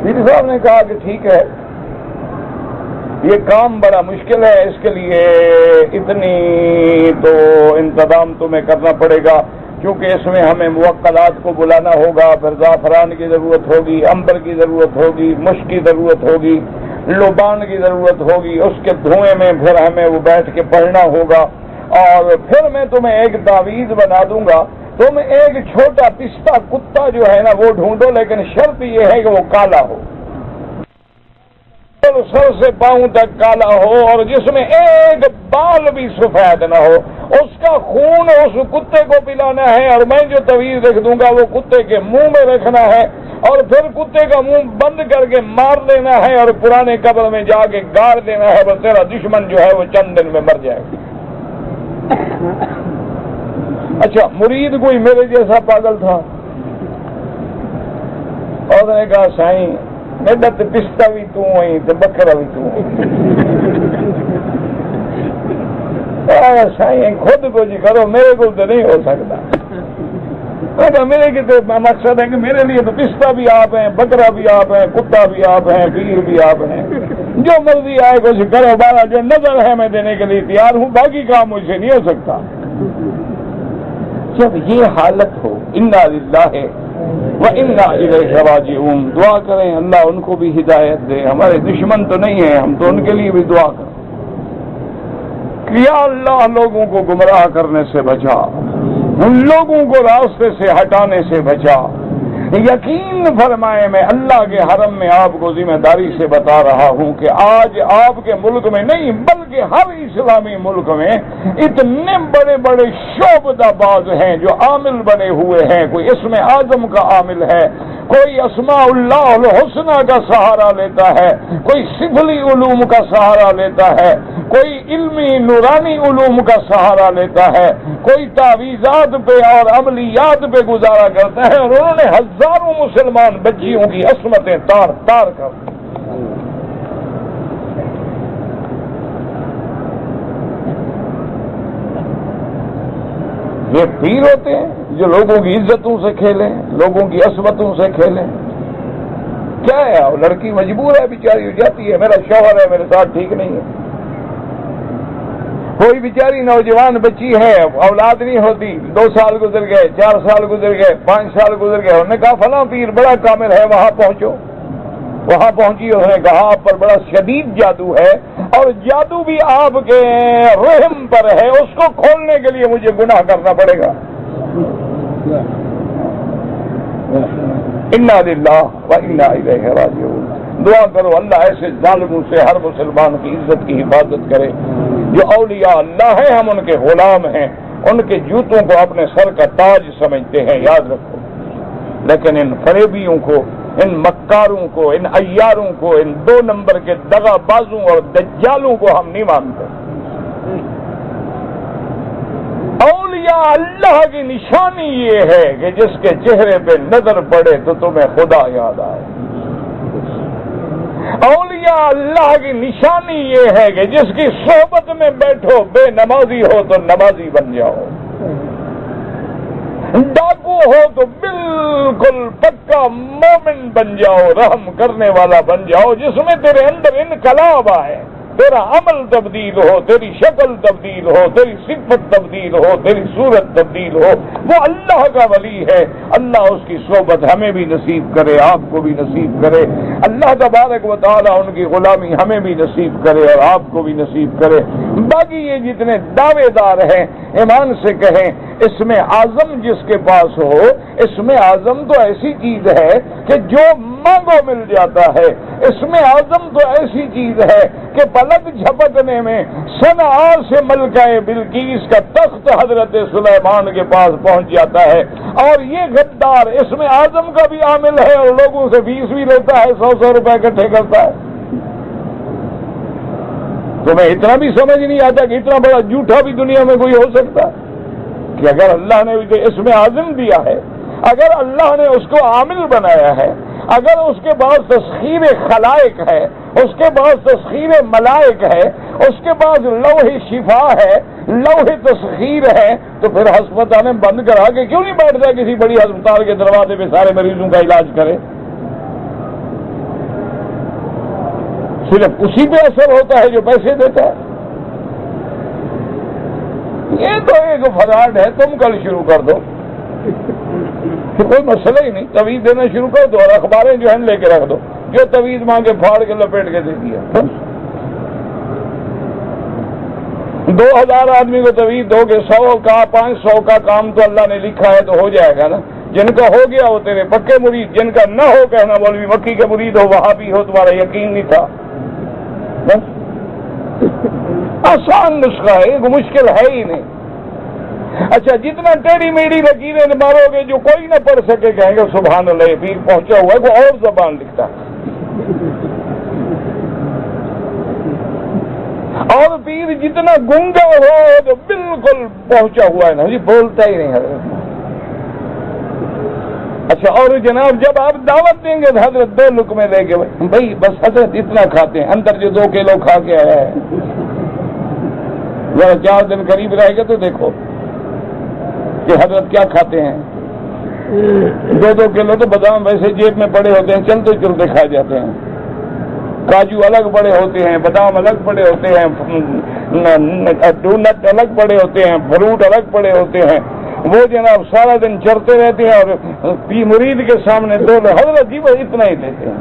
پیر صاحب نے کہا کہ ٹھیک ہے، یہ کام بڑا مشکل ہے، اس کے لیے اتنی تو انتظام تمہیں کرنا پڑے گا، کیونکہ اس میں ہمیں موکلات کو بلانا ہوگا، پھر زعفران کی ضرورت ہوگی، عنبر کی ضرورت ہوگی، مشک کی ضرورت ہوگی، لوبان کی ضرورت ہوگی، اس کے دھوئیں میں پھر ہمیں وہ بیٹھ کے پڑھنا ہوگا، اور پھر میں تمہیں ایک تعویذ بنا دوں گا، تم ایک چھوٹا پستہ کتا جو ہے نا وہ ڈھونڈو، لیکن شرط یہ ہے کہ وہ کالا ہو، سر سے پاؤں تک کالا ہو، اور جس میں ایک بال بھی سفید نہ ہو، اس کا خون اس کتے کو پلانا ہے، اور میں جو تویز لکھ دوں گا وہ کتے کے منہ میں رکھنا ہے، اور پھر کتے کا منہ بند کر کے مار دینا ہے، اور پرانے قبر میں جا کے گاڑ دینا ہے، بس تیرا دشمن جو ہے وہ چند دن میں مر جائے گا۔ اچھا، مرید کوئی میرے جیسا پاگل تھا، اور نے کہا سائیں میرا تو پستہ بھی تو ہوئی تو بکرا بھی تو ہوئی، سائیں خود کو جی کرو، میرے کو تو نہیں ہو سکتا۔ میرے کی تو مقصد ہے کہ میرے لیے تو پستہ بھی آپ ہیں، بکرا بھی آپ ہیں، کتا بھی آپ ہیں، پیر بھی آپ ہیں، جو مرضی آئے کچھ کرو، بارہ جو نظر ہے میں دینے کے لیے تیار ہوں، باقی کام مجھ سے نہیں ہو سکتا۔ جب یہ حالت ہو، انا للہ وَإِنَّا إِلَيْهِ رَاجِعُونَ، دعا کریں اللہ ان کو بھی ہدایت دے، ہمارے دشمن تو نہیں ہیں، ہم تو ان کے لیے بھی دعا کریں کہ یا اللہ لوگوں کو گمراہ کرنے سے بچا، ان لوگوں کو راستے سے ہٹانے سے بچا۔ یقین فرمائے میں اللہ کے حرم میں آپ کو ذمہ داری سے بتا رہا ہوں کہ آج آپ کے ملک میں نہیں بلکہ ہر اسلامی ملک میں اتنے بڑے بڑے شعبدہ باز ہیں جو عامل بنے ہوئے ہیں، کوئی اسم اعظم کا عامل ہے، کوئی اسماء اللہ الحسنہ کا سہارا لیتا ہے، کوئی سفلی علوم کا سہارا لیتا ہے، کوئی علمی نورانی علوم کا سہارا لیتا ہے، کوئی تعویذات پہ اور عملیات پہ گزارا کرتا ہے، اور انہوں نے ہزاروں مسلمان بچیوں کی عصمتیں تار تار کر۔ یہ پیر ہوتے ہیں جو لوگوں کی عزتوں سے کھیلیں، لوگوں کی عصمتوں سے کھیلیں۔ کیا ہے، وہ لڑکی مجبور ہے، بیچاری ہو جاتی ہے، میرا شوہر ہے میرے ساتھ ٹھیک نہیں ہے، کوئی بیچاری نوجوان بچی ہے، اولاد نہیں ہوتی، 2 سال گزر گئے، 4 سال گزر گئے، 5 سال گزر گئے، انہوں نے کہا فلاں پیر بڑا کامل ہے وہاں پہنچو، وہاں پہنچی، اس نے کہا آپ پر بڑا شدید جادو ہے، اور جادو بھی آپ کے رحم پر ہے، اس کو کھولنے کے لیے مجھے گناہ کرنا پڑے گا۔ انا للہ وانا الیہ راجعون۔ دعا کرو اللہ ایسے ظالموں سے ہر مسلمان کی عزت کی حفاظت کرے۔ جو اولیاء اللہ ہیں ہم ان کے غلام ہیں، ان کے جوتوں کو اپنے سر کا تاج سمجھتے ہیں، یاد رکھو، لیکن ان فریبیوں کو، ان مکاروں کو، ان عیاروں کو، ان 2 نمبر کے دغا بازوں اور دجالوں کو ہم نہیں مانتے۔ اولیاء اللہ کی نشانی یہ ہے کہ جس کے چہرے پہ نظر پڑے تو تمہیں خدا یاد آئے۔ اولیاء اللہ کی نشانی یہ ہے کہ جس کی صحبت میں بیٹھو بے نمازی ہو تو نمازی بن جاؤ، ڈاکو ہو تو بالکل پکا مومن بن جاؤ، رحم کرنے والا بن جاؤ، جس میں تیرے اندر انقلاب آئے، تیرا عمل تبدیل ہو، تیری شکل تبدیل ہو، تیری صفت تبدیل ہو، تیری صورت تبدیل ہو، وہ اللہ کا ولی ہے۔ اللہ اس کی صحبت ہمیں بھی نصیب کرے، آپ کو بھی نصیب کرے۔ اللہ تبارک و تعالی ان کی غلامی ہمیں بھی نصیب کرے اور آپ کو بھی نصیب کرے۔ باقی یہ جتنے دعوے دار ہیں ایمان سے کہیں اسم اعظم جس کے پاس ہو، اسم اعظم تو ایسی چیز ہے کہ جو مانگو مل جاتا ہے۔ اسم اعظم تو ایسی چیز ہے کہ پلک جھپکنے میں صنعا سے ملکہ بلقیس کا تخت حضرت سلیمان کے پاس پہنچ جاتا ہے۔ اور یہ غدار اسم اعظم کا بھی عامل ہے اور لوگوں سے فیس بھی لیتا ہے، 100 روپے اکٹھے کرتا ہے۔ تمہیں اتنا بھی سمجھ نہیں آتا کہ اتنا بڑا جھوٹا بھی دنیا میں کوئی ہو سکتا ہے کہ اگر اللہ نے اسم اعظم دیا ہے، اگر اللہ نے اس کو عامل بنایا ہے، اگر اس کے بعد تسخیر خلائق ہے، اس کے بعد تسخیر ملائک ہے، اس کے بعد لوح شفا ہے، لوح تسخیر ہے، تو پھر ہسپتالیں بند کرا کے کیوں نہیں بیٹھتا کسی بڑی ہسپتال کے دروازے پہ سارے مریضوں کا علاج کرے؟ صرف اسی پہ اثر ہوتا ہے جو پیسے دیتا ہے۔ یہ تو ایک فراڈ ہے، تم کل شروع کر دو، کوئی مسئلہ ہی نہیں، تعویذ دینا شروع کر دو اور اخباریں جو ہیں لے کے رکھ دو، جو تعویذ مانگے پھاڑ کے لپیٹ کے دے دیا۔ 2000 آدمی کو تعویذ دو گے، 100 کا 500 کا کام تو اللہ نے لکھا ہے تو ہو جائے گا نا۔ جن کا ہو گیا وہ تیرے پکے مرید، جن کا نہ ہو کہنا مولوی مکی کے مرید ہو، وہابی ہو، تمہارا یقین نہیں تھا۔ بس آسان نسخہ ہے، ایک مشکل ہے ہی نہیں۔ اچھا جتنا ٹیڑھی میڑھی لکیریں مارو گے جو کوئی نہ پڑھ سکے کہیں گے سبحان اللہ یہ پیر پہنچا ہوا ہے، کوئی اور زبان لکھتا ہے۔ اور پیر جتنا گنگا ہو تو بالکل پہنچا ہوا ہے نا جی، بولتا ہی نہیں حضرت۔ اچھا اور جناب جب آپ دعوت دیں گے حضرت 2 لقمے لے کے بھائی بس حضرت اتنا کھاتے ہیں، اندر جو 2 کلو کھا کے آیا ہے، ذرا 4 دن قریب رہے گا تو دیکھو کہ حضرت کیا کھاتے ہیں۔ 2 کلو تو بادام ویسے جیب میں پڑے ہوتے ہیں، چلتے چلتے کھا جاتے ہیں۔ کاجو الگ پڑے ہوتے ہیں، بادام الگ پڑے ہوتے ہیں، ڈونٹ الگ پڑے ہوتے ہیں، فروٹ الگ پڑے ہوتے ہیں، وہ جناب سارا دن چرتے رہتے ہیں اور مرید کے سامنے 2 حضرت جی بس اتنا ہی دیتے ہیں،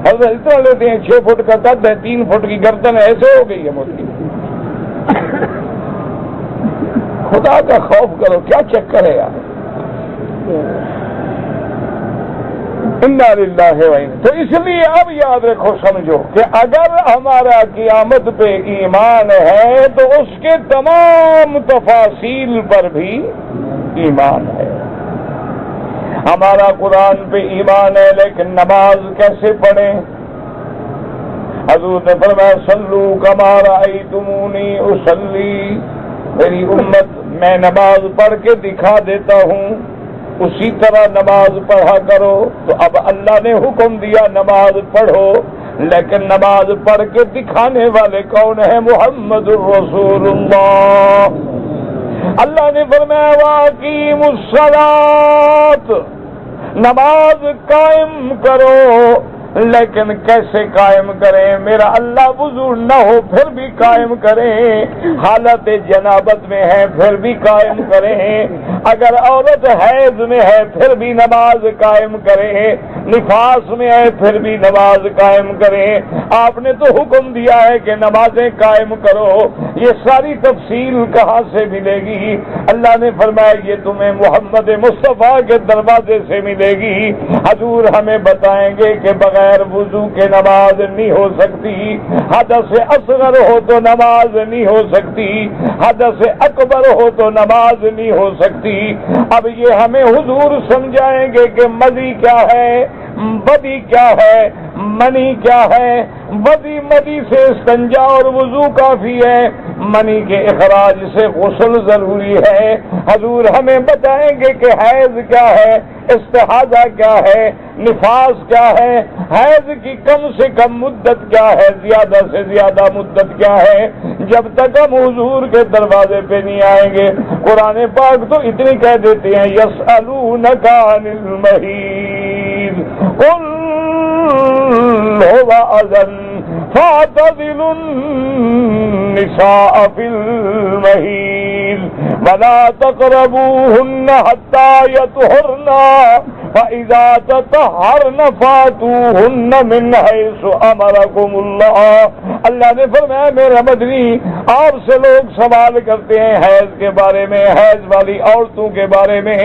حضرت اتنا لیتے ہیں، 6 فٹ کا قد ہے، 3 فٹ کی گردن ہے، ایسے ہو گئی ہے موتی۔ خدا کا خوف کرو، کیا چکر ہے یار۔ انا للہ و انا، تو اس لیے اب یاد رکھو سمجھو کہ اگر ہمارا قیامت پہ ایمان ہے تو اس کے تمام تفاصیل پر بھی ایمان ہے۔ ہمارا قرآن پہ ایمان ہے لیکن نماز کیسے پڑھیں؟ حضور نے فرمایا صلو کما رأیتمونی اصلی، میری امت میں نماز پڑھ کے دکھا دیتا ہوں، اسی طرح نماز پڑھا کرو۔ تو اب اللہ نے حکم دیا نماز پڑھو، لیکن نماز پڑھ کے دکھانے والے کون ہیں؟ محمد الرسول اللہ۔ اللہ نے فرمایا وَأَقِیمُوا الصَّلَاةَ، نماز قائم کرو، لیکن کیسے قائم کریں؟ میرا اللہ وضو نہ ہو پھر بھی قائم کریں، حالت جنابت میں ہے پھر بھی قائم کریں، اگر عورت حیض میں ہے پھر بھی نماز قائم کریں، نفاس میں ہے پھر بھی نماز قائم کریں۔ آپ نے تو حکم دیا ہے کہ نمازیں قائم کرو، یہ ساری تفصیل کہاں سے ملے گی؟ اللہ نے فرمایا یہ تمہیں محمد مصطفیٰ کے دروازے سے ملے گی۔ حضور ہمیں بتائیں گے کہ بغیر وضو کے نماز نہیں ہو سکتی، حدث اصغر ہو تو نماز نہیں ہو سکتی، حدث اکبر ہو تو نماز نہیں ہو سکتی۔ اب یہ ہمیں حضور سمجھائیں گے کہ مزی کیا ہے، بدی کیا ہے، منی کیا ہے۔ مدی سے استنجا اور وضو کافی ہے، منی کے اخراج سے غسل ضروری ہے۔ حضور ہمیں بتائیں گے کہ حیض کیا ہے، استحاضہ کیا ہے، نفاس کیا ہے، حیض کی کم سے کم مدت کیا ہے، زیادہ سے زیادہ مدت کیا ہے۔ جب تک ہم حضور کے دروازے پہ نہیں آئیں گے، قرآن پاک تو اتنی کہہ دیتے ہیں یسألونک عن المحیض قل هو اذن فاعتزلوا النساء في المحيض ولا تقربوهن حتى يطهرن فإذا تطهرن فاتوهن من حيث أمركم اللہ. اللہ نے فرمایا میرا مدنی آپ سے لوگ سوال کرتے ہیں حیض کے بارے میں، حیض والی عورتوں کے بارے میں،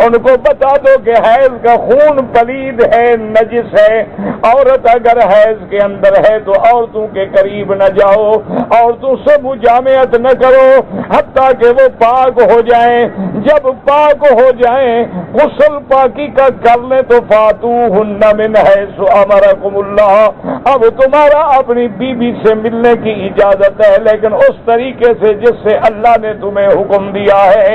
ان کو بتا دو کہ حیض کا خون پلید ہے، نجس ہے. عورت اگر حیض کے اندر ہے تو عورتوں کے قریب نہ جاؤ، عورتوں سے مجامعت نہ کرو حتیٰ کہ وہ پاک ہو جائیں. جب پاک ہو جائیں، غسل پاکی کا کر لیں تو فاتوہن من حیث امرکم اللہ. اب تمہارا اپنی بیوی سے ملنے کی اجازت ہے، لیکن اس طریقے سے جس سے اللہ نے تمہیں حکم دیا ہے.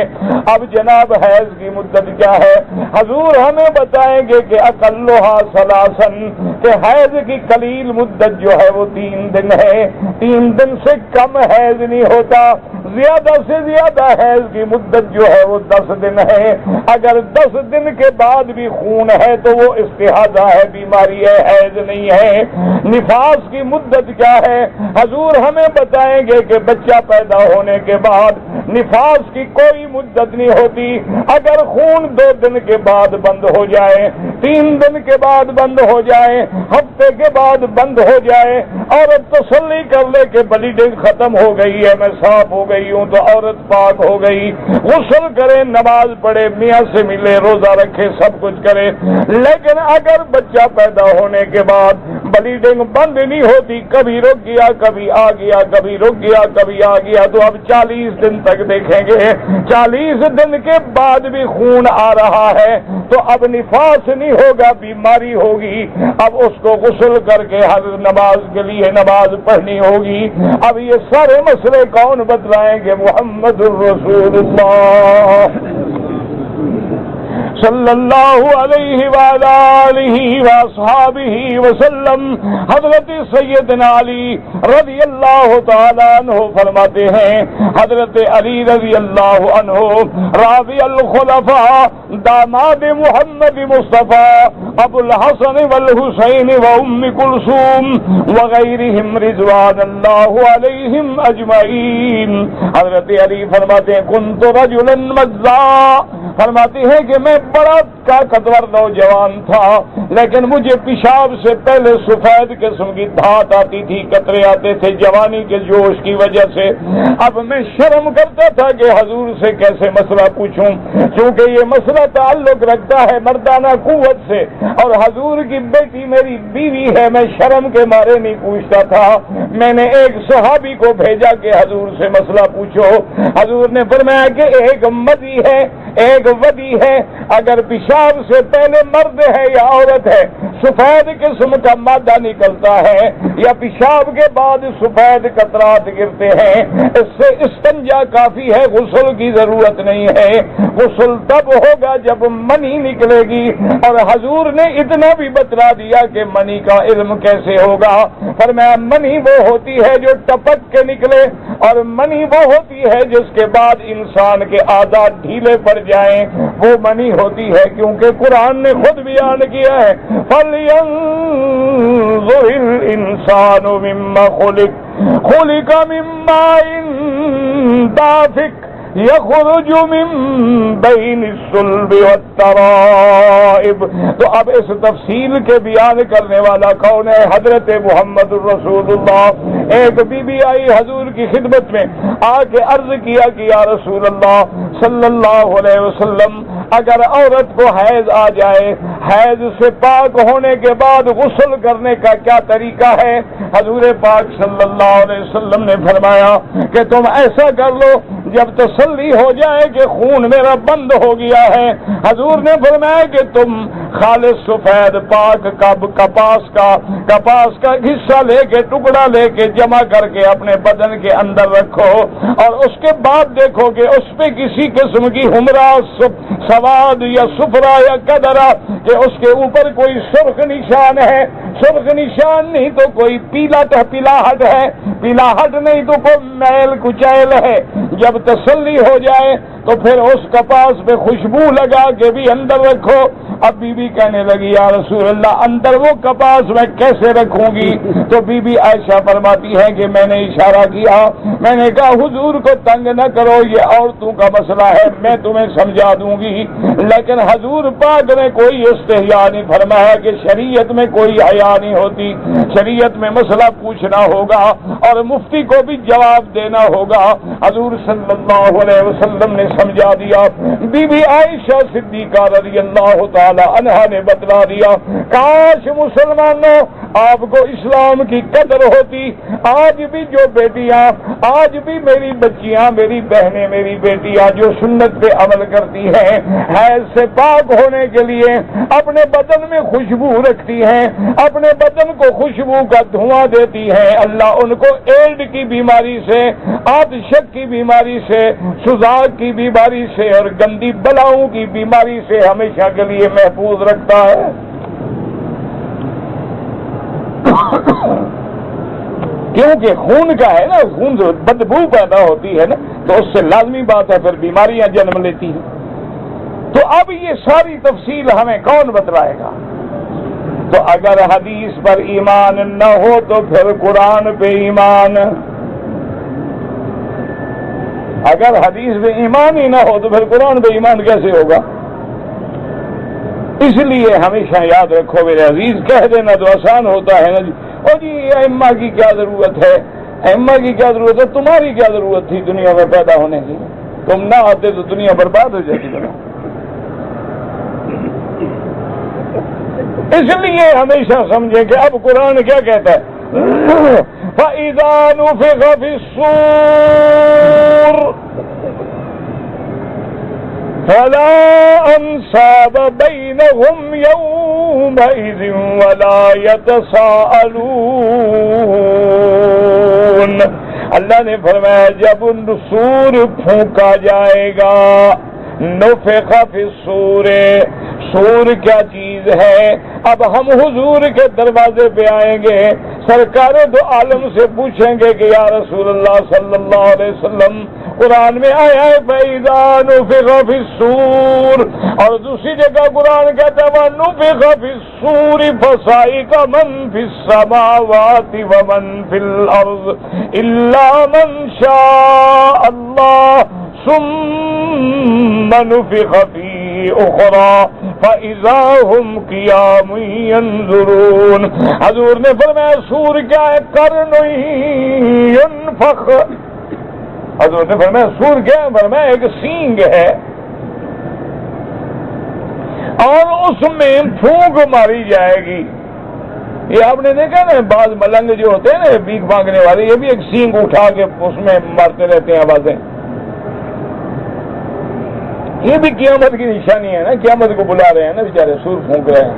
اب جناب حیض کی مدت کیا ہے؟ حضور ہمیں بتائیں گے کہ اقلھا ثلاثن، کہ حیض کی قلیل مدت جو ہے وہ 3 دن ہے. 3 دن سے کم حیض نہیں ہوتا. زیادہ سے زیادہ حیض کی مدت جو ہے وہ 10 دن ہے. اگر 10 دن کے بعد بھی خون ہے تو وہ استحاضہ ہے، بیماری ہے، حیض نہیں ہے. نفاس کی مدت کیا ہے؟ حضور ہمیں بتائیں گے کہ بچہ پیدا ہونے کے بعد نفاس کی کوئی مدت نہیں ہوتی. اگر خون 2 دن کے بعد بند ہو جائے، 3 دن کے بعد بند ہو جائے، ہفتے کے بعد بند ہو جائے، عورت تسلی کر لے کہ بلیڈنگ ختم ہو گئی ہے، میں صاف ہو گئی ہوں، تو عورت پاک ہو گئی. غسل کرے، نماز پڑھے، میاں سے ملے، روزہ رکھے، سب کچھ کرے. لیکن اگر بچہ پیدا ہونے کے بعد بلیڈنگ بند نہیں ہوتی، کبھی رک گیا، کبھی آ گیا، کبھی رک گیا، کبھی آ گیا، تو اب 40 دن تک دیکھیں گے. 40 دن کے بعد بھی خون آ رہا ہے تو اب نفاس نہیں ہوگا، بیماری ہوگی. اب اس کو غسل کر کے ہر نماز کے لیے نماز پڑھنی ہوگی. اب یہ سارے مسئلے کون بتلائیں گے؟ محمد الرسول اللہ صلی اللہ علیہ وعلی آلہ واصحابہ وسلم. حضرت سیدنا علی رضی اللہ تعالیٰ عنہ فرماتے ہیں، حضرت علی رضی اللہ عنہ رابع الخلفاء داماد محمد مصطفیٰ ابو الحسن والحسین وام کلثوم وغیرہم رضوان اللہ علیہم اجمعین. حضرت علی فرماتے ہیں کنت رجلا مزا، فرماتے ہیں کہ میں بڑا طاقتور نوجوان تھا، لیکن مجھے پیشاب سے پہلے سفید قسم کی دھات آتی تھی، قطرے آتے تھے جوانی کے جوش کی وجہ سے. اب میں شرم کرتا تھا کہ حضور سے کیسے مسئلہ پوچھوں، کیونکہ یہ مسئلہ تعلق رکھتا ہے مردانہ قوت سے، اور حضور کی بیٹی میری بیوی ہے. میں شرم کے مارے نہیں پوچھتا تھا. میں نے ایک صحابی کو بھیجا کہ حضور سے مسئلہ پوچھو. حضور نے فرمایا کہ ایک مدی ہے، ایک ودی ہے. اگر پیشاب سے پہلے مرد ہے یا عورت ہے سفید قسم کا مادہ نکلتا ہے، یا پیشاب کے بعد سفید قطرات گرتے ہیں، اس سے استنجا کافی ہے، غسل کی ضرورت نہیں ہے. غسل تب ہوگا جب منی نکلے گی. اور حضور نے اتنا بھی بتلا دیا کہ منی کا علم کیسے ہوگا. فرمایا منی وہ ہوتی ہے جو ٹپک کے نکلے، اور منی وہ ہوتی ہے جس کے بعد انسان کے اعضاء ڈھیلے پڑ جائیں، وہ منی ہوتی ہے. کیونکہ قرآن نے خود بیان کیا ہے فَلْيَنظُرِ الْإِنسَانُ مِمَّا خُلِقَ مِن مَّاءٍ دَافِقٍ يخرج من بین الصلب والترائب. تو اب اس تفصیل کے بیان کرنے والا کون ہے؟ حضرت محمد الرسول اللہ. ایک بی بی آئی حضور کی خدمت میں آ کے عرض کیا کہ یا رسول اللہ صلی اللہ علیہ وسلم، اگر عورت کو حیض آ جائے، حیض سے پاک ہونے کے بعد غسل کرنے کا کیا طریقہ ہے؟ حضور پاک صلی اللہ علیہ وسلم نے فرمایا کہ تم ایسا کر لو، جب تسلی ہو جائے کہ خون میرا بند ہو گیا ہے، حضور نے فرمایا کہ تم خالص سفید پاک کپاس کا حصہ لے کے، ٹکڑا لے کے جمع کر کے اپنے بدن کے اندر رکھو، اور اس کے بعد دیکھو کہ اس پہ کسی قسم کی حمرہ، سواد یا صفرا یا قدرہ، کہ اس کے اوپر کوئی سرخ نشان ہے، سرخ نشان نہیں تو کوئی پیلاہٹ ہے، پیلاہٹ نہیں تو کوئی میل کچیل ہے. جب تسلی ہو جائے تو پھر اس کپاس پہ خوشبو لگا کے بھی اندر رکھو، اب بی بی کہنے لگی یا رسول اللہ اندر وہ کپاس میں کیسے رکھوں گی؟ تو بی بی عائشہ فرماتی ہے کہ میں نے اشارہ کیا، میں نے کہا حضور کو تنگ نہ کرو، یہ عورتوں کا مسئلہ ہے، میں تمہیں سمجھا دوں گی، لیکن حضور پاک نے کوئی استحیا نہیں فرمایا کہ شریعت میں کوئی حیا نہیں ہوتی، شریعت میں مسئلہ پوچھنا ہوگا اور مفتی کو بھی جواب دینا ہوگا۔ حضور صلی اللہ علیہ وسلم نے سمجھا دیا۔ بی بی عائشہ صدیقہ رضی اللہ تعالی عنہا نے بتلا دیا، کاش مسلمانوں آپ کو اسلام کی قدر ہوتی، آج بھی جو بیٹیاں، آج بھی میری بچیاں، میری بہنیں، میری بیٹیاں جو سنت پہ عمل کرتی ہیں، حیض سے پاک ہونے کے لیے اپنے بدن میں خوشبو رکھتی ہیں، اپنے بدن کو خوشبو کا دھواں دیتی ہیں، اللہ ان کو ایڈ کی بیماری سے، آتشک کی بیماری سے، سوزاک کی بیماری سے اور گندی بلاؤں کی بیماری سے ہمیشہ کے لیے محفوظ رکھتا ہے۔ کیونکہ خون کا ہے نا، خون بدبو پیدا ہوتی ہے نا، تو اس سے لازمی بات ہے پھر بیماریاں جنم لیتی ہیں۔ تو اب یہ ساری تفصیل ہمیں کون بتلائے گا؟ تو اگر حدیث پر ایمان نہ ہو تو پھر قرآن پہ ایمان، اگر حدیث پہ ایمان ہی نہ ہو تو پھر قرآن پہ ایمان کیسے ہوگا؟ اس لیے ہمیشہ یاد رکھو میرے عزیز، کہہ دینا تو آسان ہوتا ہے نا جی، او جی ائمہ کی کیا ضرورت ہے، ائمہ کی کیا ضرورت ہے، تمہاری کیا ضرورت تھی دنیا میں پیدا ہونے کی؟ تم نہ آتے تو دنیا برباد ہو جاتی بنا۔ اس لیے ہمیشہ سمجھیں کہ اب قرآن کیا کہتا ہے، فَإِذَا نُفِخَ فِي الصُّورِ فَلَا أَنْسَابَ بَيْنَهُمْ يَوْمَئِذٍ وَلَا يَتَسَاءَلُونَ۔ اللہ نے فرمایا جب سور پھونکا جائے گا، نفخ فی الصور، سور کیا چیز ہے؟ اب ہم حضور کے دروازے پہ آئیں گے، سرکار دو عالم سے پوچھیں گے کہ یا رسول اللہ صلی اللہ علیہ وسلم قرآن میں آیا ہے فَإِذَا نُفِخَ فِي الصُّورِ، اور دوسری جگہ قرآن کہتا ہے وَنُفِخَ فِي الصُّورِ فَصَعِقَ مَن فِي السَّمَاوَاتِ وَمَن فِي الْأَرْضِ إِلَّا مَن شَاءَ اللَّهُ ثُمَّ نُفِخَ فِيهِ أُخْرَى فَإِذَا هُمْ قِيَامٌ يَنظُرُونَ۔ حضور نے فرمایا سور کیا ہے؟ قرن ينفخ، حضور نے فرمایا سور کیا ہے؟ فرمایا ایک سینگ ہے اور اس میں پھونک ماری جائے گی۔ یہ آپ نے دیکھا نا بعض ملنگ جو ہوتے ہیں نا بھیک مانگنے والے، یہ بھی ایک سینگ اٹھا کے اس میں مارتے رہتے ہیں آوازیں، یہ بھی قیامت کی نشانی ہے نا، قیامت کو بلا رہے ہیں نا بیچارے، سور پھونک رہے ہیں۔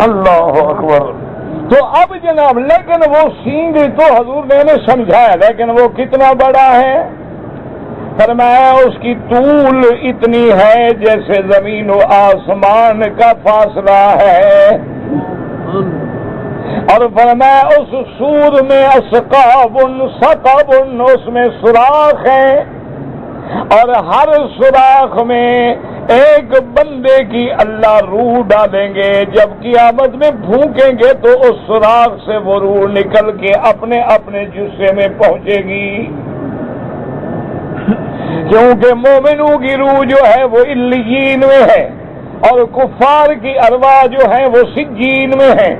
اللہ اکبر۔ تو اب جناب لیکن وہ سینگ تو حضور نے ہمیں سمجھایا، لیکن وہ کتنا بڑا ہے؟ فرمایا اس کی طول اتنی ہے جیسے زمین و آسمان کا فاصلہ ہے، اور فرمایا اس سور میں اسقاب ثقب، اس میں سوراخ ہیں، اور ہر سوراخ میں ایک بندے کی اللہ روح ڈالیں گے، جب قیامت میں پھونکیں گے تو اس سوراخ سے وہ روح نکل کے اپنے اپنے جسے میں پہنچے گی، کیونکہ مومنوں کی روح جو ہے وہ علیین میں ہے اور کفار کی ارواح جو ہے وہ سجین میں ہے۔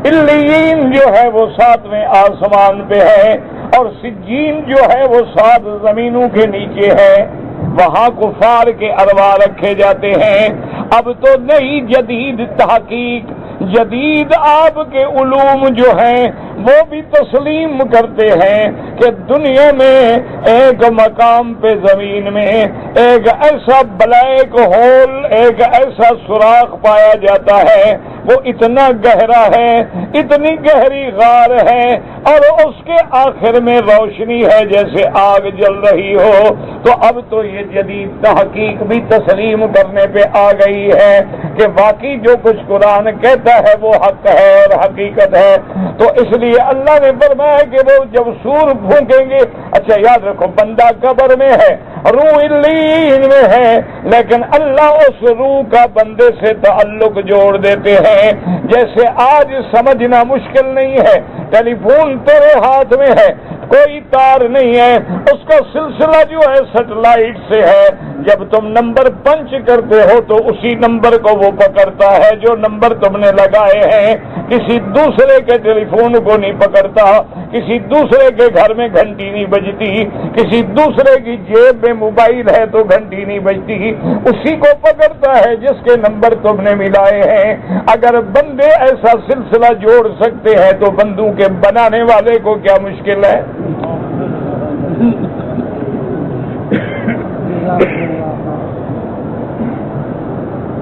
علیین جو ہے وہ 7ویں آسمان پہ ہے اور سجین جو ہے وہ 7 زمینوں کے نیچے ہے، وہاں کفار کے ارواح رکھے جاتے ہیں۔ اب تو نئی جدید تحقیق، جدید آپ کے علوم جو ہیں وہ بھی تسلیم کرتے ہیں کہ دنیا میں ایک مقام پہ زمین میں ایک ایسا بلیک ہول، ایک ایسا سوراخ پایا جاتا ہے، وہ اتنا گہرا ہے، اتنی گہری غار ہے، اور اس کے آخر میں روشنی ہے جیسے آگ جل رہی ہو، تو اب تو یہ جدید تحقیق بھی تسلیم کرنے پہ آ گئی ہے کہ واقعی جو کچھ قرآن کہتا ہے وہ حق ہے اور حقیقت ہے۔ تو اس لیے اللہ نے فرمایا کہ وہ جب سور پھونکیں گے، اچھا یاد رکھو بندہ قبر میں ہے، روح علیین میں ہے، لیکن اللہ اس روح کا بندے سے تعلق جوڑ دیتے ہیں۔ جیسے آج سمجھنا مشکل نہیں ہے، ٹیلی فون تیرے ہاتھ میں ہے، کوئی تار نہیں ہے، اس کا سلسلہ جو ہے سیٹلائٹ سے ہے، جب تم نمبر پنچ کرتے ہو تو اسی نمبر کو وہ پکڑتا ہے جو نمبر تم نے لگائے ہیں، کسی دوسرے کے ٹیلی فون کو نہیں پکڑتا، کسی دوسرے کے گھر میں گھنٹی نہیں بجتی، کسی دوسرے کی جیب میں موبائل ہے تو گھنٹی نہیں بجتی، اسی کو پکڑتا ہے جس کے نمبر تم نے ملائے ہیں۔ اگر بندے ایسا سلسلہ جوڑ سکتے ہیں تو بندوں کے بنانے والے کو کیا مشکل ہے؟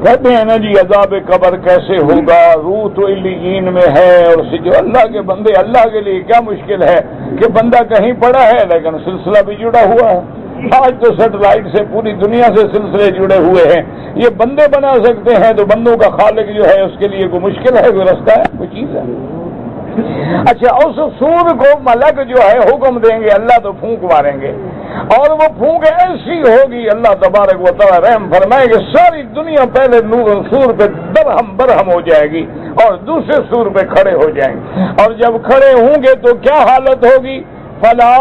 کہتے ہیں نا جی عذاب قبر کیسے ہوگا، روح تو علیین میں ہے، اور جو اللہ کے بندے، اللہ کے لیے کیا مشکل ہے کہ بندہ کہیں پڑا ہے لیکن سلسلہ بھی جڑا ہوا ہے۔ آج تو سیٹلائٹ سے پوری دنیا سے سلسلے جڑے ہوئے ہیں، یہ بندے بنا سکتے ہیں، تو بندوں کا خالق جو ہے اس کے لیے کوئی مشکل ہے، کوئی رستہ ہے، کوئی چیز ہے؟ اچھا اس سور کو ملک جو ہے حکم دیں گے، اللہ تو پھونک ماریں گے، اور وہ پھونک ایسی ہوگی، اللہ تبارک و تعالی رحم فرمائے کہ ساری دنیا پہلے سور پہ درہم برہم ہو جائے گی اور دوسرے سور پہ کھڑے ہو جائیں گے، اور جب کھڑے ہوں گے تو کیا حالت ہوگی؟ فلا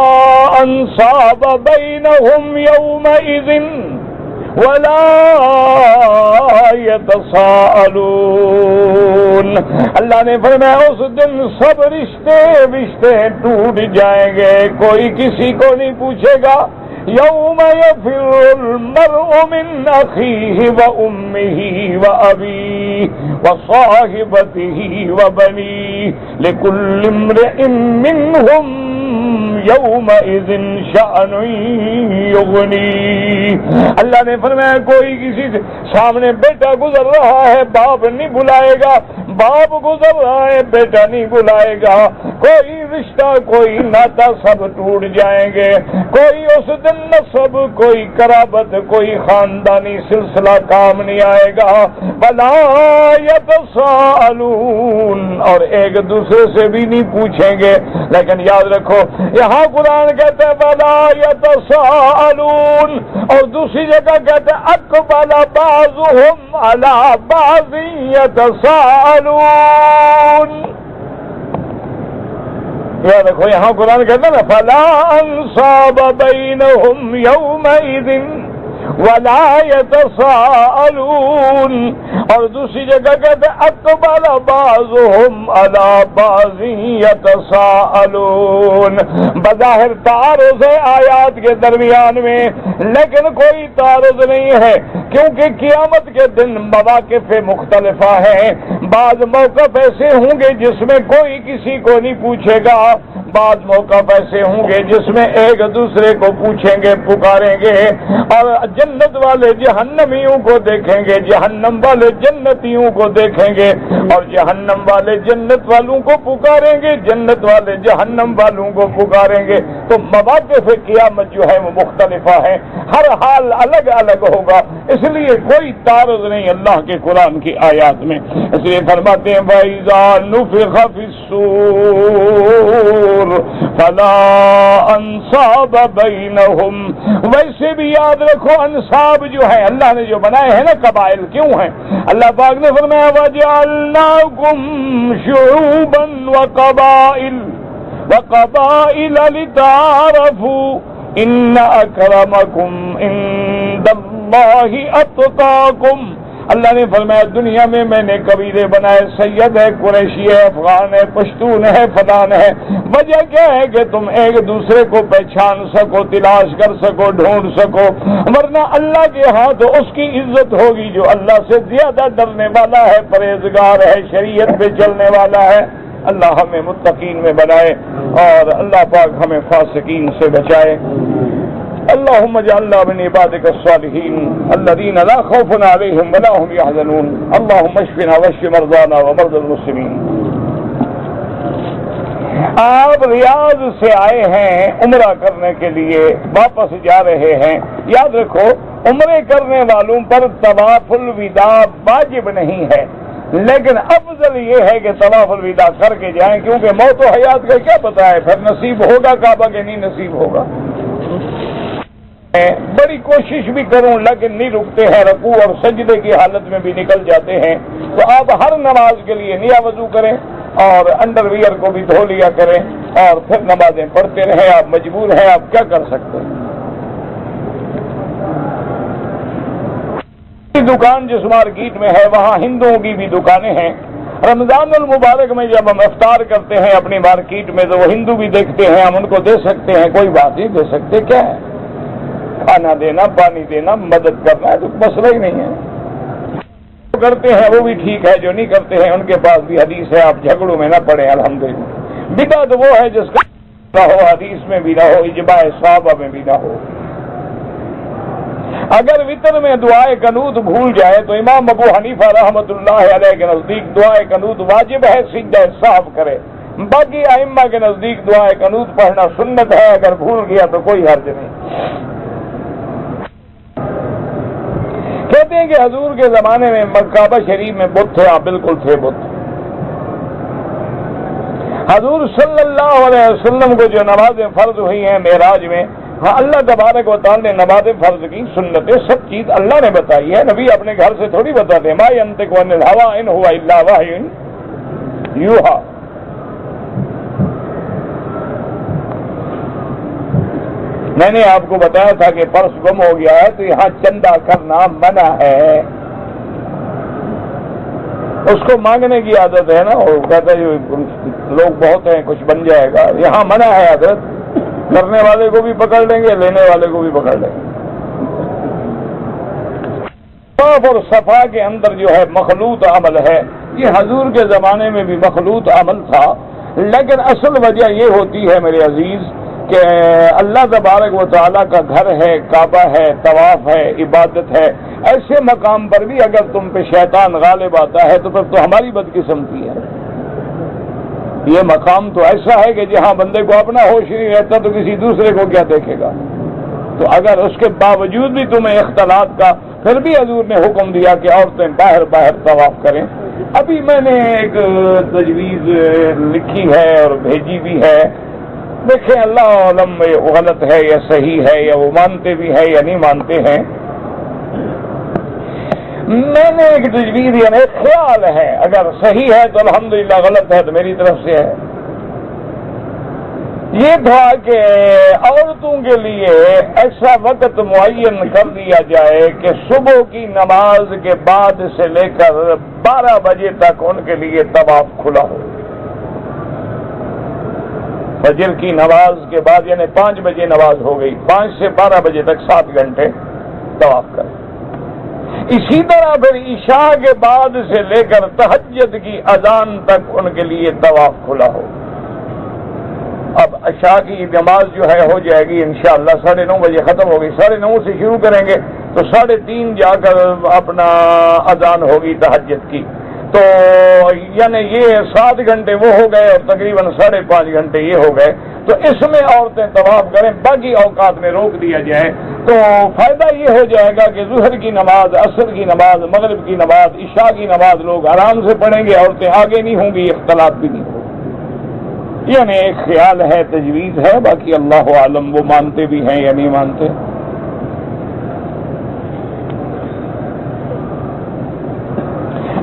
انصاب بینہم یومئذ ولا یتساءلون۔ اللہ نے فرمایا اس دن سب رشتے ٹوٹ جائیں گے، کوئی کسی کو نہیں پوچھے گا۔ یوم یفر المرء من اخیہ وامہ وابیہ وصاحبتہ وبنیہ لکل امرئ منہم یومئذ شأن یغنی۔ اللہ نے فرمایا کوئی کسی سے سامنے بیٹا گزر رہا ہے، باپ نہیں بلائے گا، باپ گزر رہا ہے، بیٹا نہیں بلائے گا، کوئی رشتہ کوئی ناتا سب ٹوٹ جائیں گے، کوئی اس دن نسب، کوئی قرابت، کوئی خاندانی سلسلہ کام نہیں آئے گا۔ ولا یتساءلون، اور ایک دوسرے سے بھی نہیں پوچھیں گے۔ لیکن یاد رکھو یہاں قرآن کہتے ہیں ولا یتساءلون، اور دوسری جگہ کہتے ہیں اقبل بعضهم علی بعض یتساءلون۔ یاد رکھو یہاں قرآن کہتے ہیں نا فلا انصاب بینہم یومئذ ولا یتساءلون، اور دوسری جگہ کہتے ہیں اقبل بعضهم علی بعض یتساءلون۔ بظاہر تعارض ہے آیات کے درمیان میں، لیکن کوئی تعارض نہیں ہے، کیونکہ قیامت کے دن مواقف مختلفہ ہیں۔ بعض موقف ایسے ہوں گے جس میں کوئی کسی کو نہیں پوچھے گا، بعض موقف ایسے ہوں گے جس میں ایک دوسرے کو پوچھیں گے، پکاریں گے، اور جنت والے جہنمیوں کو دیکھیں گے، جہنم والے جنتیوں کو دیکھیں گے، اور جہنم والے جنت والوں کو پکاریں گے، جنت والے جہنم والوں کو پکاریں گے۔ تو مواقف قیامت جو ہے وہ مختلفہ ہیں، ہر حال الگ الگ ہوگا، اس لیے کوئی تعارض نہیں اللہ کے قرآن کی آیات میں۔ اس لیے فرماتے ہیں وَإِذَا نُفِخَ فِي الصُّورِ فَلَا أَنْصَابَ بَيْنَهُمْ۔ ویسے بھی یاد رکھو انصاب جو ہے اللہ نے جو بنائے ہیں نا، قبائل کیوں ہیں؟ اللہ پاک نے فرمایا وَجَعَلْنَاكُمْ شُعُوبًا وَقَبَائِلَ لِتَعَارَفُوا إِنَّ أَكْرَمَكُمْ عِندَ اللَّهِ أَتْقَاكُمْ۔ اللہ نے فرمایا دنیا میں نے قبیلے بنائے، سید ہے، قریشی ہے، افغان ہے، پشتون ہے، فلان ہے۔ وجہ کیا ہے کہ تم ایک دوسرے کو پہچان سکو، تلاش کر سکو، ڈھونڈ سکو، ورنہ اللہ کے ہاں تو اس کی عزت ہوگی جو اللہ سے زیادہ ڈرنے والا ہے، پرہیزگار ہے، شریعت پہ چلنے والا ہے۔ اللہ ہمیں متقین میں بنائے اور اللہ پاک ہمیں فاسقین سے بچائے۔ اللهم اجعلنا من عبادك الصالحين الذين لا خوف عليهم ولا هم يحزنون اللهم اشفنا واشف مرضانا ومرضى المسلمين آپ ریاض سے آئے ہیں عمرہ کرنے کے لیے، واپس جا رہے ہیں، یاد رکھو عمرے کرنے والوں پر طواف الوداع واجب نہیں ہے، لیکن افضل یہ ہے کہ طواف الوداع کر کے جائیں، کیونکہ موت و حیات کا کیا پتہ ہے، پھر نصیب ہوگا کعبہ کہ نہیں نصیب ہوگا۔ بڑی کوشش بھی کروں لیکن نہیں رکتے ہیں، رکوع اور سجدے کی حالت میں بھی نکل جاتے ہیں، تو آپ ہر نماز کے لیے نیا وضو کریں اور انڈر ویئر کو بھی دھو لیا کریں اور پھر نمازیں پڑھتے رہیں۔ آپ مجبور ہیں، آپ کیا کر سکتے ہیں۔ دکان جس مارکیٹ میں ہے وہاں ہندوؤں کی بھی دکانیں ہیں، رمضان المبارک میں جب ہم افطار کرتے ہیں اپنی مارکیٹ میں تو وہ ہندو بھی دیکھتے ہیں، ہم ان کو دے سکتے ہیں، کوئی بات نہیں، دے سکتے، کیا ہے، کھانا دینا، پانی دینا، مدد کرنا ہے تو مسئلہ ہی نہیں ہے۔ جو کرتے ہیں وہ بھی ٹھیک ہے، جو نہیں کرتے ہیں ان کے پاس بھی حدیث ہے، آپ جھگڑوں میں نہ پڑیں الحمدللہ۔ بدعت وہ ہے جس کا نہ ہو، حدیث میں بھی نہ ہو، اجماع صحابہ میں بھی نہ ہو۔ اگر وطر میں دعائے قنوت بھول جائے تو امام ابو حنیفہ رحمۃ اللہ علیہ کے نزدیک دعائے قنوت واجب ہے، سجدہ صاحب کرے، باقی ائمہ کے نزدیک دعائے قنوت پڑھنا سنت ہے، اگر بھول گیا تو کوئی حرج نہیں۔ کہتے ہیں کہ حضور کے زمانے میں کعبہ شریف میں بت تھے، آپ بالکل تھے بت۔ حضور صلی اللہ علیہ وسلم کو جو نمازیں فرض ہوئی ہیں معراج میں، ہاں اللہ تبارک و تعالی نے نمازیں فرض کی، سنتیں، سب چیز اللہ نے بتائی ہے، نبی اپنے گھر سے تھوڑی بتاتے، ما ینطق عن الہوی ان هو الا وحی یوحی۔ میں نے آپ کو بتایا تھا کہ پرس گم ہو گیا ہے تو یہاں چندہ کرنا منع ہے، اس کو مانگنے کی عادت ہے نا، وہ کہتا ہے لوگ بہت ہیں کچھ بن جائے گا، یہاں منع ہے حضرت، کرنے والے کو بھی پکڑ لیں گے، لینے والے کو بھی پکڑ لیں گے۔ طواف اور صفا کے اندر جو ہے مخلوط عمل ہے، یہ حضور کے زمانے میں بھی مخلوط عمل تھا، لیکن اصل وجہ یہ ہوتی ہے میرے عزیز کہ اللہ تبارک و تعالیٰ کا گھر ہے، کعبہ ہے، طواف ہے، عبادت ہے، ایسے مقام پر بھی اگر تم پہ شیطان غالب آتا ہے تو پھر تو ہماری بدقسمتی ہے۔ یہ مقام تو ایسا ہے کہ جہاں بندے کو اپنا ہوش نہیں رہتا تو کسی دوسرے کو کیا دیکھے گا، تو اگر اس کے باوجود بھی تمہیں اختلاط کا، پھر بھی حضور نے حکم دیا کہ عورتیں باہر طواف کریں۔ ابھی میں نے ایک تجویز لکھی ہے اور بھیجی بھی ہے، دیکھیں اللہ عالم وہ غلط ہے یا صحیح ہے، یا وہ مانتے بھی ہے یا نہیں مانتے ہیں۔ میں نے ایک تجویز یعنی خیال ہے، اگر صحیح ہے تو الحمدللہ، غلط ہے تو میری طرف سے ہے، یہ تھا کہ عورتوں کے لیے ایسا وقت معین کر دیا جائے کہ صبح کی نماز کے بعد سے لے کر 12 بجے تک ان کے لیے طواف کھلا ہو۔ فجر کی نماز کے بعد یعنی 5 بجے نماز ہو گئی، 5 سے 12 بجے تک 7 گھنٹے طواف کریں۔ اسی طرح پھر عشاء کے بعد سے لے کر تہجد کی اذان تک ان کے لیے طواف کھلا ہو۔ اب عشاء کی نماز جو ہے ہو جائے گی انشاءاللہ 9:30 بجے ختم ہوگی، 9:30 سے شروع کریں گے تو 3:30 جا کر اپنا اذان ہوگی تہجد کی، تو یعنی یہ 7 گھنٹے وہ ہو گئے اور تقریباً 5.5 گھنٹے یہ ہو گئے، تو اس میں عورتیں طواف کریں، باقی اوقات میں روک دیا جائے تو فائدہ یہ ہو جائے گا کہ ظہر کی نماز، عصر کی نماز، مغرب کی نماز، عشاء کی نماز لوگ آرام سے پڑھیں گے، عورتیں آگے نہیں ہوں گی، اختلاط بھی نہیں ہوگا۔ یعنی ایک خیال ہے، تجویز ہے، باقی اللہ عالم وہ مانتے بھی ہیں یا نہیں مانتے۔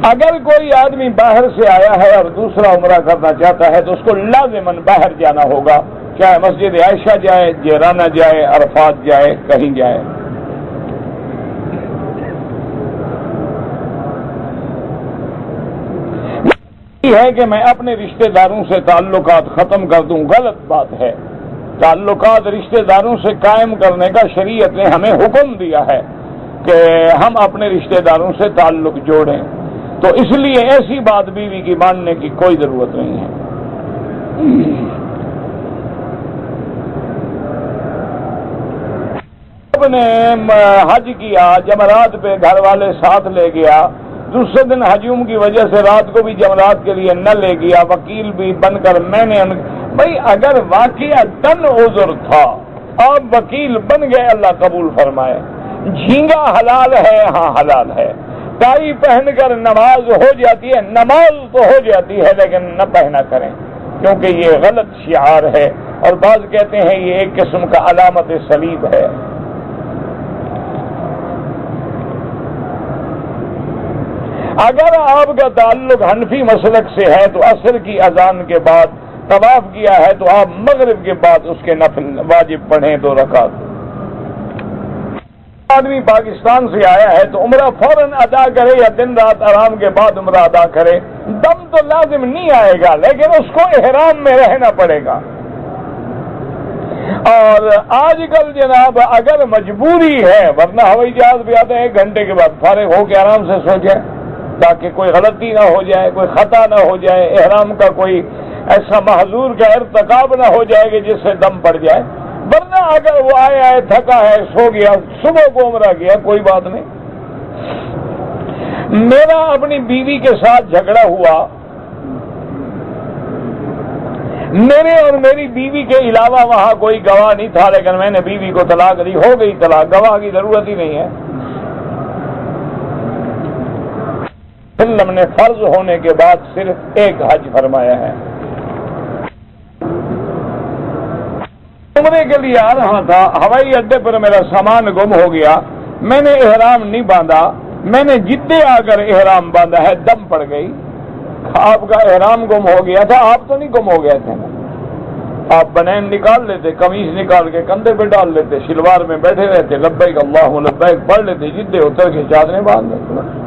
اگر کوئی آدمی باہر سے آیا ہے اور دوسرا عمرہ کرنا چاہتا ہے تو اس کو لازماً باہر جانا ہوگا، چاہے مسجد عائشہ جائے، جیرانہ جائے، عرفات جائے، کہیں جائے۔ یہ ہے کہ میں اپنے رشتہ داروں سے تعلقات ختم کر دوں، غلط بات ہے۔ تعلقات رشتہ داروں سے قائم کرنے کا شریعت نے ہمیں حکم دیا ہے کہ ہم اپنے رشتہ داروں سے تعلق جوڑیں، تو اس لیے ایسی بات بیوی کی ماننے کی کوئی ضرورت نہیں ہے۔ نے حج کیا، جمرات پہ گھر والے ساتھ لے گیا، دوسرے دن ہجوم کی وجہ سے رات کو بھی جمرات کے لیے نہ لے گیا، وکیل بھی بن کر میں نے بھائی اگر واقعتاً عذر تھا، آپ وکیل بن گئے، اللہ قبول فرمائے۔ جھینگا حلال ہے، ہاں حلال ہے۔ ٹائی پہن کر نماز ہو جاتی ہے، نماز تو ہو جاتی ہے لیکن نہ پہنا کریں، کیونکہ یہ غلط شعار ہے، اور بعض کہتے ہیں یہ ایک قسم کا علامت صلیب ہے۔ اگر آپ کا تعلق حنفی مسلک سے ہے تو عصر کی اذان کے بعد طواف کیا ہے تو آپ مغرب کے بعد اس کے نفل واجب پڑھیں 2 رکعت۔ آدمی پاکستان سے آیا ہے تو عمرہ فوراً ادا کرے یا دن رات آرام کے بعد عمرہ ادا کرے؟ دم تو لازم نہیں آئے گا لیکن اس کو احرام میں رہنا پڑے گا۔ اور آج کل جناب اگر مجبوری ہے، ورنہ ہوائی جہاز بھی آتے ہیں 1 گھنٹے کے بعد فارغ ہو کے آرام سے سو جائے تاکہ کوئی غلطی نہ ہو جائے، کوئی خطا نہ ہو جائے، احرام کا کوئی ایسا محظور کا ارتکاب نہ ہو جائے کہ جس سے دم پڑ جائے۔ ورنہ اگر وہ آیا ہے، تھکا ہے، سو گیا، صبح کو عمرہ کیا، کوئی بات نہیں۔ میرا اپنی بیوی کے ساتھ جھگڑا ہوا، میرے اور میری بیوی کے علاوہ وہاں کوئی گواہ نہیں تھا، لیکن میں نے بیوی کو طلاق دی، ہو گئی طلاق، گواہ کی ضرورت ہی نہیں ہے۔ علم نے فرض ہونے کے بعد صرف 1 حج فرمایا ہے۔ عمرے کے لیے آ رہا تھا، ہوائی اڈے پر میرا سامان گم ہو گیا، میں نے احرام نہیں باندھا، میں نے جدے آ کر احرام باندھا ہے، دم پڑ گئی۔ آپ کا احرام گم ہو گیا تھا، آپ تو نہیں گم ہو گئے تھے نا، آپ بنین نکال لیتے، قمیض نکال کے کندھے پہ ڈال لیتے، شلوار میں بیٹھے رہتے، لبیک اللہم لبیک پڑھ لیتے، جدے اتر کے چادریں باندھ لیتے۔